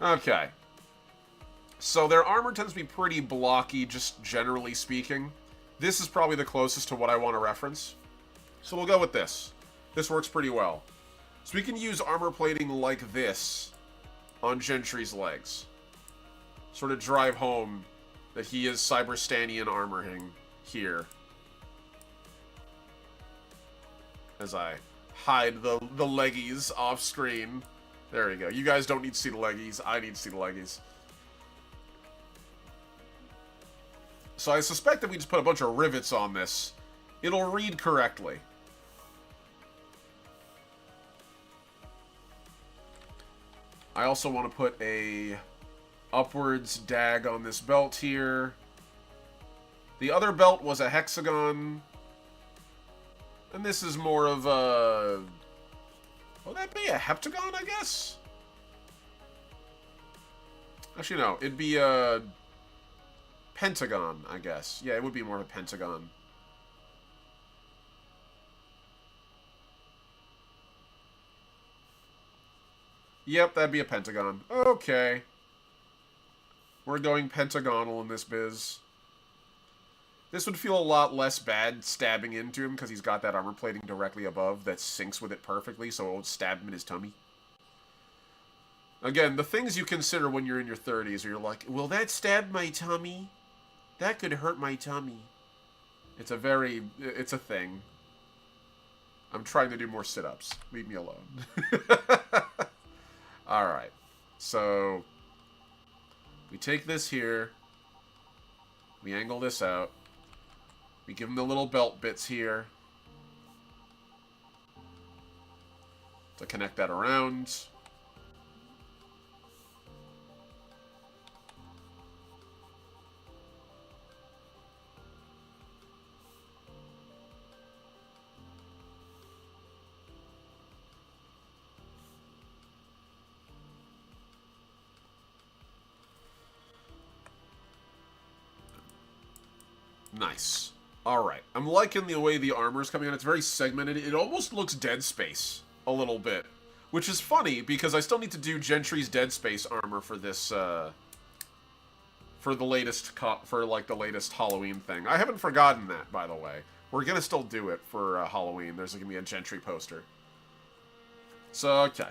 Okay. So their armor tends to be pretty blocky, just generally speaking. This is probably the closest to what I want to reference. So we'll go with this. This works pretty well. So we can use armor plating like this on Gentry's legs. Sort of drive home that he is Cyberstanian armoring here. As I hide the leggies off screen. There you go. You guys don't need to see the leggies. I need to see the leggies. So I suspect that we just put a bunch of rivets on this, it'll read correctly. I also want to put a upwards dag on this belt here. The other belt was a hexagon. And this is more of a... Will that be a heptagon, I guess? Actually, no. It'd be a pentagon, I guess. Yeah, it would be more of a pentagon. Yep, that'd be a pentagon. Okay. We're going pentagonal in this biz. This would feel a lot less bad stabbing into him because he's got that armor plating directly above that syncs with it perfectly, so it won't stab him in his tummy. Again, the things you consider when you're in your 30s, or you're like, will that stab my tummy? That could hurt my tummy. It's a thing. I'm trying to do more sit-ups. Leave me alone. Alright. So, we take this here. We angle this out. We give him the little belt bits here to connect that around. Nice. Alright. I'm liking the way the armor is coming on. It's very segmented. It almost looks Dead Space a little bit. Which is funny, because I still need to do Gentry's Dead Space armor for this, for the latest, the latest Halloween thing. I haven't forgotten that, by the way. We're gonna still do it for Halloween. There's gonna be a Gentry poster. So, okay.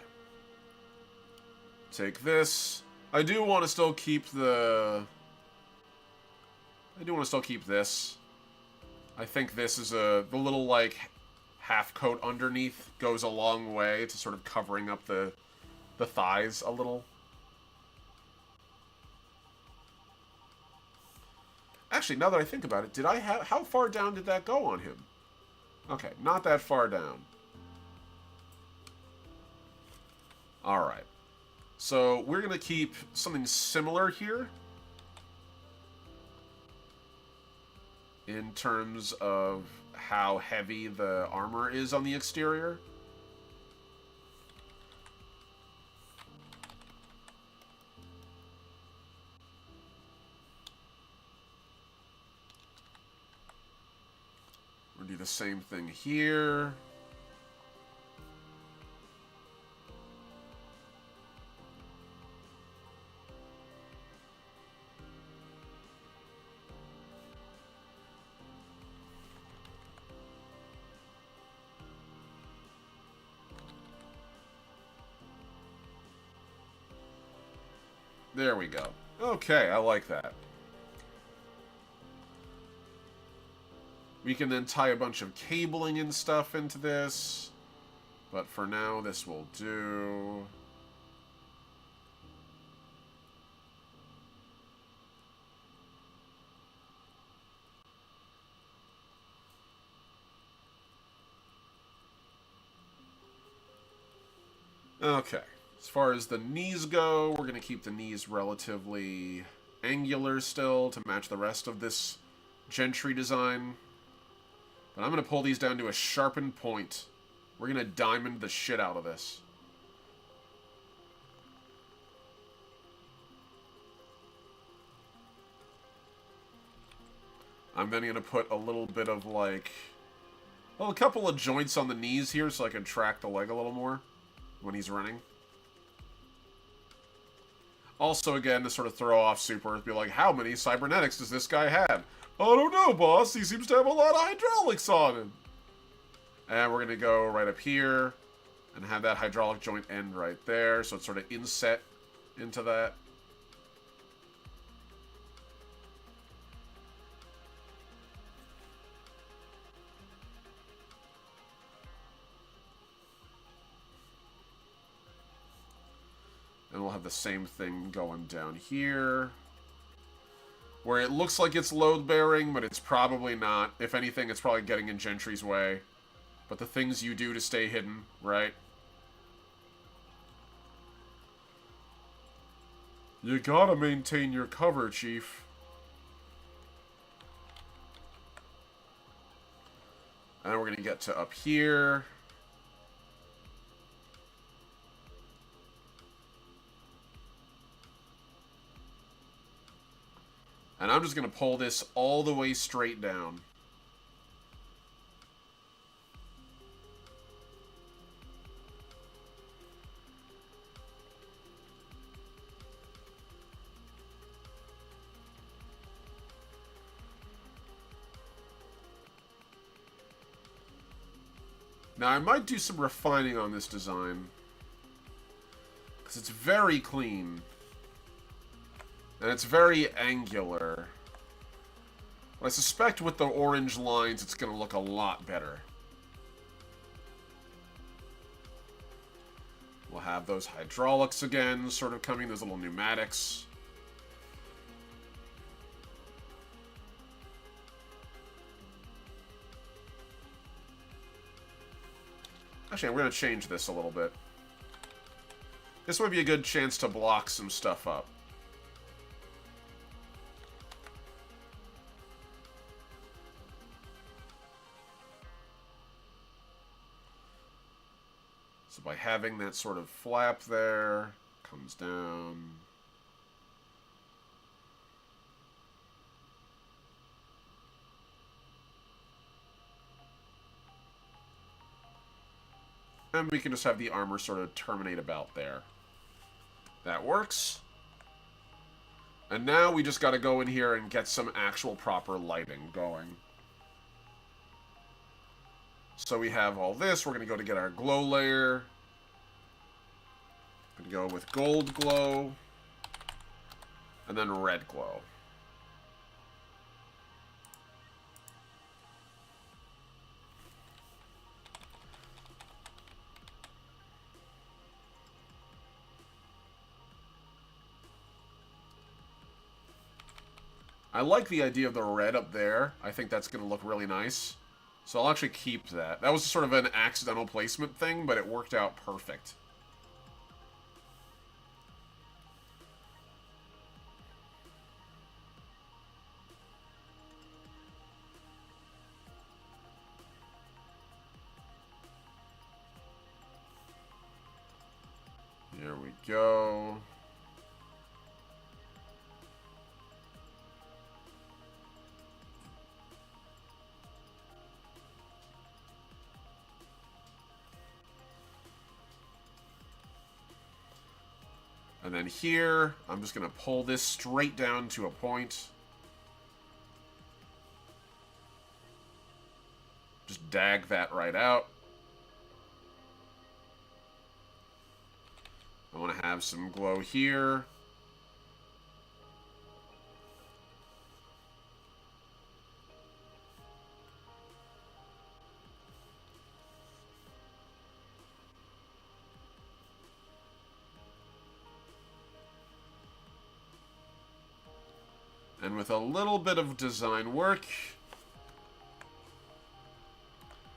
Take this. I do want to still keep the... I do want to still keep this. I think this is the little, like, half coat underneath goes a long way to sort of covering up the thighs a little. Actually, now that I think about it, how far down did that go on him? Okay, not that far down. Alright. So, we're going to keep something similar here. In terms of how heavy the armor is on the exterior. We'll do the same thing here. There we go. Okay, I like that. We can then tie a bunch of cabling and stuff into this. But for now, this will do. Okay. As far as the knees go, we're going to keep the knees relatively angular still to match the rest of this Gentry design. But I'm going to pull these down to a sharpened point. We're going to diamond the shit out of this. I'm then going to put a little bit of, like... well, a couple of joints on the knees here so I can track the leg a little more when he's running. Also, again, to sort of throw off Super, be like, how many cybernetics does this guy have? I don't know, boss. He seems to have a lot of hydraulics on him. And we're going to go right up here and have that hydraulic joint end right there. So it's sort of inset into that. And we'll have the same thing going down here. Where it looks like it's load-bearing, but it's probably not. If anything, it's probably getting in Gentry's way. But the things you do to stay hidden, right? You gotta maintain your cover, Chief. And then we're gonna get to up here. And I'm just going to pull this all the way straight down. Now, I might do some refining on this design. Because it's very clean. And it's very angular. But I suspect with the orange lines, it's going to look a lot better. We'll have those hydraulics again, sort of coming, those little pneumatics. Actually, we're going to change this a little bit. This might be a good chance to block some stuff up. So by having that sort of flap there, comes down. And we can just have the armor sort of terminate about there. That works. And now we just got to go in here and get some actual proper lighting going. So we have all this. We're going to go to get our glow layer. Going to go with gold glow. And then red glow. I like the idea of the red up there. I think that's going to look really nice. So I'll actually keep that. That was sort of an accidental placement thing, but it worked out perfect. There we go. And then here, I'm just going to pull this straight down to a point. Just dag that right out. I want to have some glow here. And with a little bit of design work,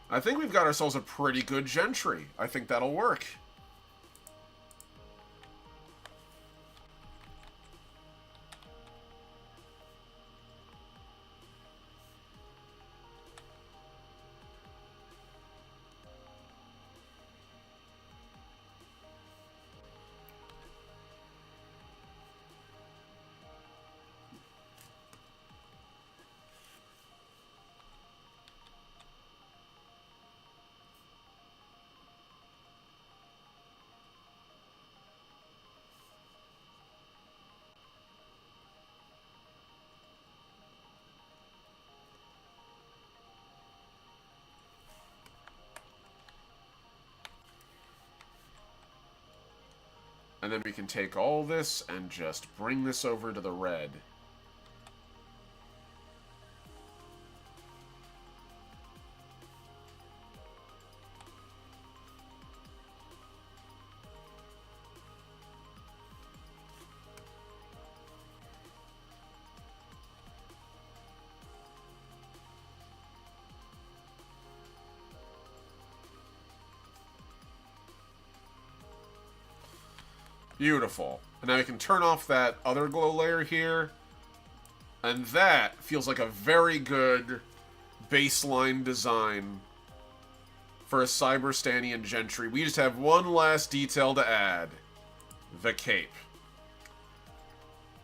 I think we've got ourselves a pretty good Gentry. I think that'll work. And then we can take all this and just bring this over to the red. Beautiful. And now we can turn off that other glow layer here. And that feels like a very good baseline design for a Cyberstanian Gentry. We just have one last detail to add. The cape.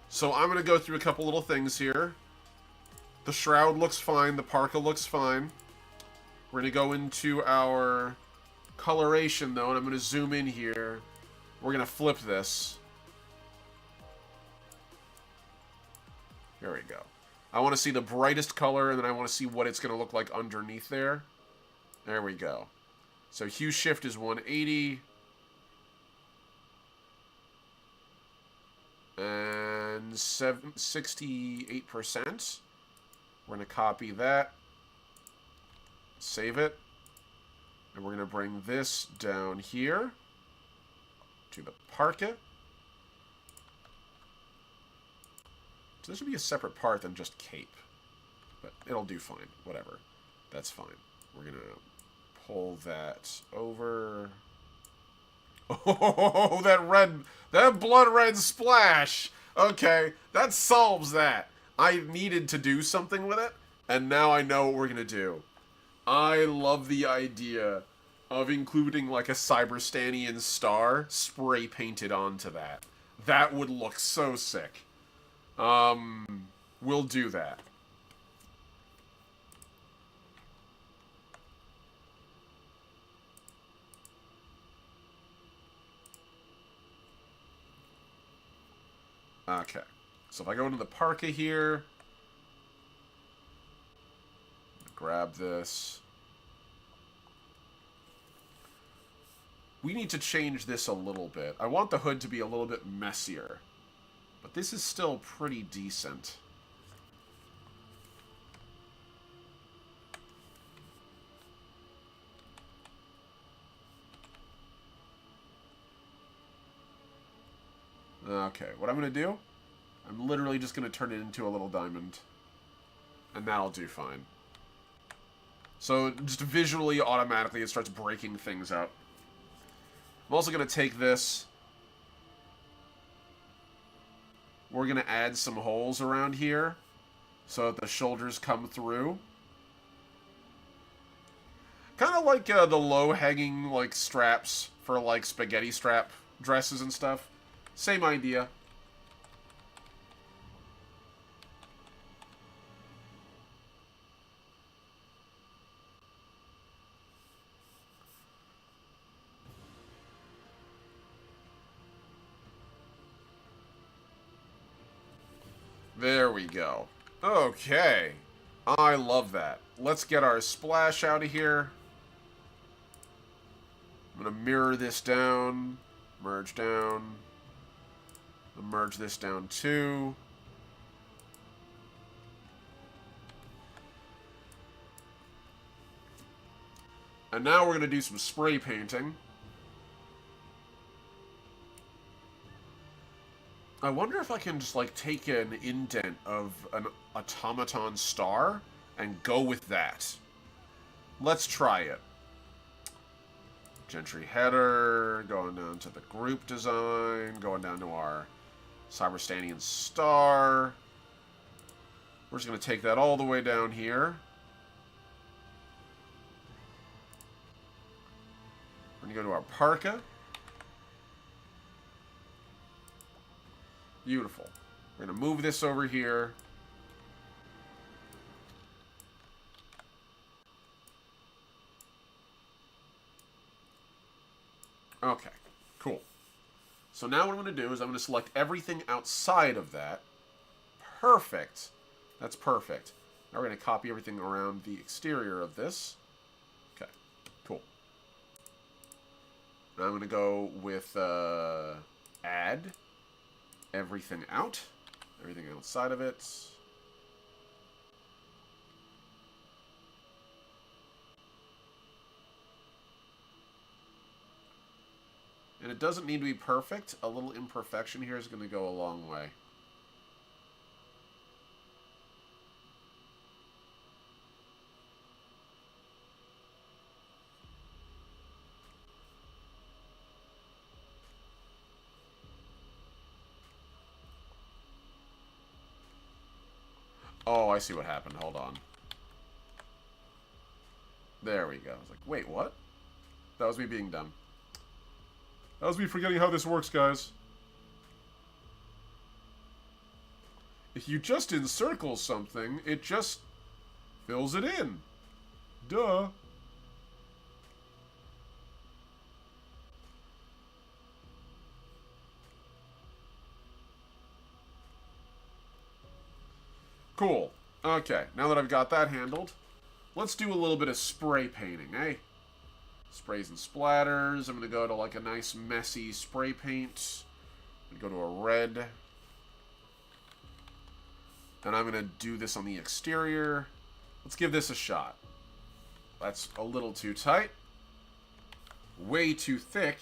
So I'm going to go through a couple little things here. The shroud looks fine. The parka looks fine. We're going to go into our coloration, though, and I'm going to zoom in here. We're going to flip this. There we go. I want to see the brightest color, and then I want to see what it's going to look like underneath there. There we go. So hue shift is 180. And 68%. We're going to copy that. Save it. And we're going to bring this down here to the parka. So this should be a separate part than just cape. But it'll do fine. Whatever. That's fine. We're going to pull that over. Oh, that blood red splash. Okay, that solves that. I needed to do something with it, and now I know what we're going to do. I love the idea of including like a Cyberstanian star spray painted onto that. That would look so sick. We'll do that. Okay. So if I go into the parka here, grab this. We need to change this a little bit. I want the hood to be a little bit messier. But this is still pretty decent. Okay, what I'm going to do, I'm literally just going to turn it into a little diamond. And that'll do fine. So, just visually, automatically, it starts breaking things up. I'm also going to take this. We're going to add some holes around here so that the shoulders come through. Kind of like the low-hanging like straps for like spaghetti strap dresses and stuff. Same idea. There we go. Okay. I love that. Let's get our splash out of here. I'm going to mirror this down. Merge down. Merge this down too. And now we're going to do some spray painting. I wonder if I can just like take an indent of an automaton star and go with that. Let's try it. Gentry header, going down to the group design, going down to our Cyberstanian star. We're just going to take that all the way down here. We're going to go to our parka. Beautiful. We're going to move this over here. Okay, cool. So now what I'm going to do is I'm going to select everything outside of that. Perfect. That's perfect. Now we're going to copy everything around the exterior of this. Okay, cool. Now I'm going to go with add everything out. Everything outside of it. And it doesn't need to be perfect. A little imperfection here is going to go a long way. Oh, I see what happened. Hold on. There we go. I was like, wait, what? That was me being dumb. That was me forgetting how this works, guys. If you just encircle something, it just fills it in. Duh. Cool. Okay, now that I've got that handled, let's do a little bit of spray painting, eh? Sprays and splatters. I'm going to go to like a nice messy spray paint. I'm going to go to a red. And I'm going to do this on the exterior. Let's give this a shot. That's a little too tight. Way too thick.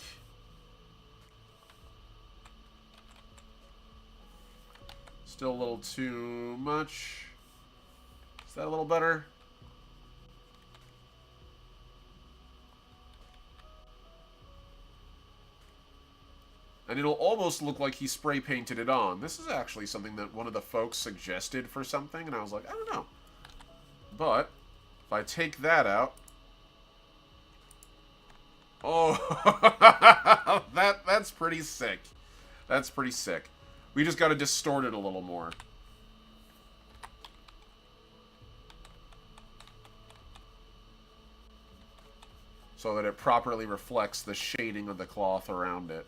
Still a little too much. Is that a little better? And it'll almost look like he spray painted it on. This is actually something that one of the folks suggested for something, and I was like, I don't know. But if I take that out, oh, that's pretty sick. That's pretty sick. We just got to distort it a little more. So that it properly reflects the shading of the cloth around it.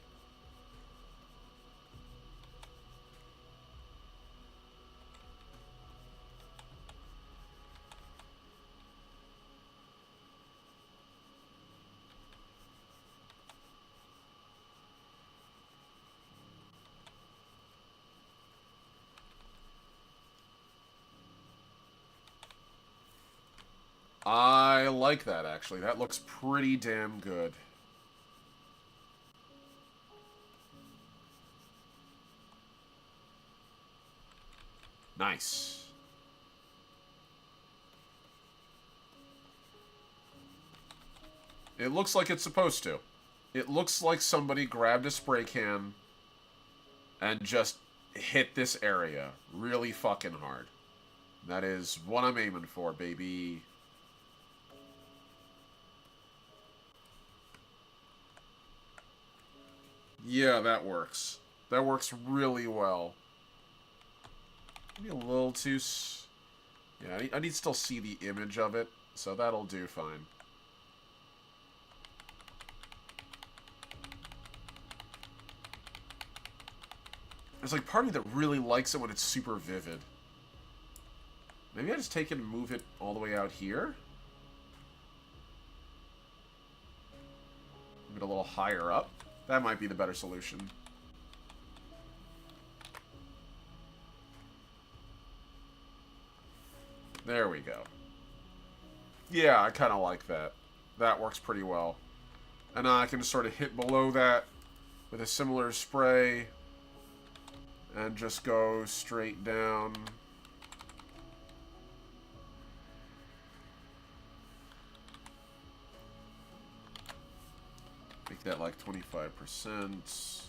I like that, actually. That looks pretty damn good. Nice. It looks like it's supposed to. It looks like somebody grabbed a spray can and just hit this area really fucking hard. That is what I'm aiming for, baby. Yeah, that works. That works really well. Maybe a little too... Yeah, I need to still see the image of it, so that'll do fine. There's like part of me that really likes it when it's super vivid. Maybe I just take it and move it all the way out here? Move it a little higher up? That might be the better solution. There we go. Yeah, I kind of like that. That works pretty well. And I can sort of hit below that with a similar spray and just go straight down. Make that like 25%.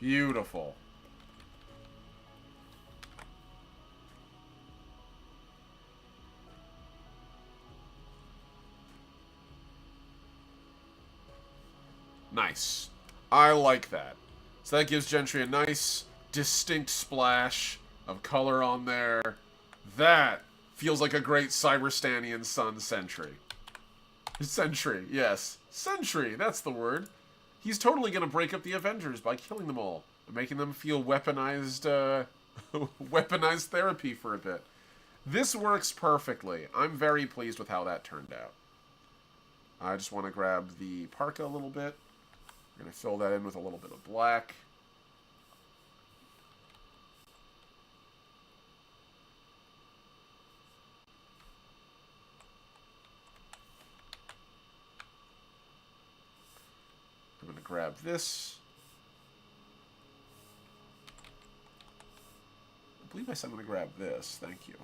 Beautiful. Nice. I like that. So that gives Gentry a nice, distinct splash of color on there. That feels like a great Cyberstanian Sun Sentry. Sentry, yes. Sentry, that's the word. He's totally going to break up the Avengers by killing them all and making them feel weaponized weaponized therapy for a bit. This works perfectly. I'm very pleased with how that turned out. I just want to grab the parka a little bit. We're going to fill that in with a little bit of black. I'm going to grab this. I believe I said I'm going to grab this. Thank you.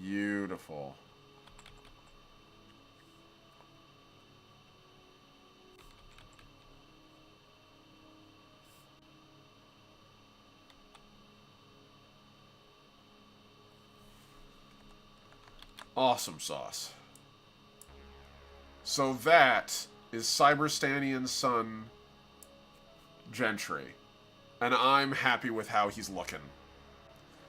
Beautiful. Awesome sauce. So that is Cyberstanian's son, Gentry. And I'm happy with how he's looking.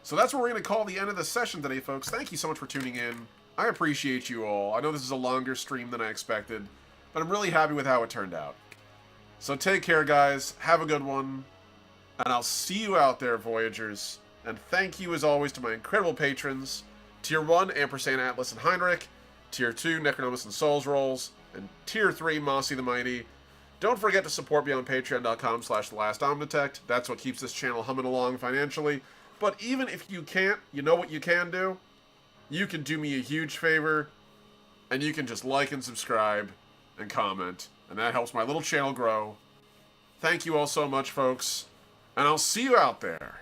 So that's what we're going to call the end of the session today, folks. Thank you so much for tuning in. I appreciate you all. I know this is a longer stream than I expected, but I'm really happy with how it turned out. So take care, guys. Have a good one. And I'll see you out there, Voyagers. And thank you, as always, to my incredible patrons. Tier 1, Ampersand, Atlas, and Heinrich. Tier 2, Necronomus and Souls Rolls. And Tier 3, Mossy the Mighty. Don't forget to support me on patreon.com/thelast-omnitect. That's what keeps this channel humming along financially. But even if you can't, you know what you can do? You can do me a huge favor, and you can just like and subscribe and comment, and that helps my little channel grow. Thank you all so much, folks, and I'll see you out there.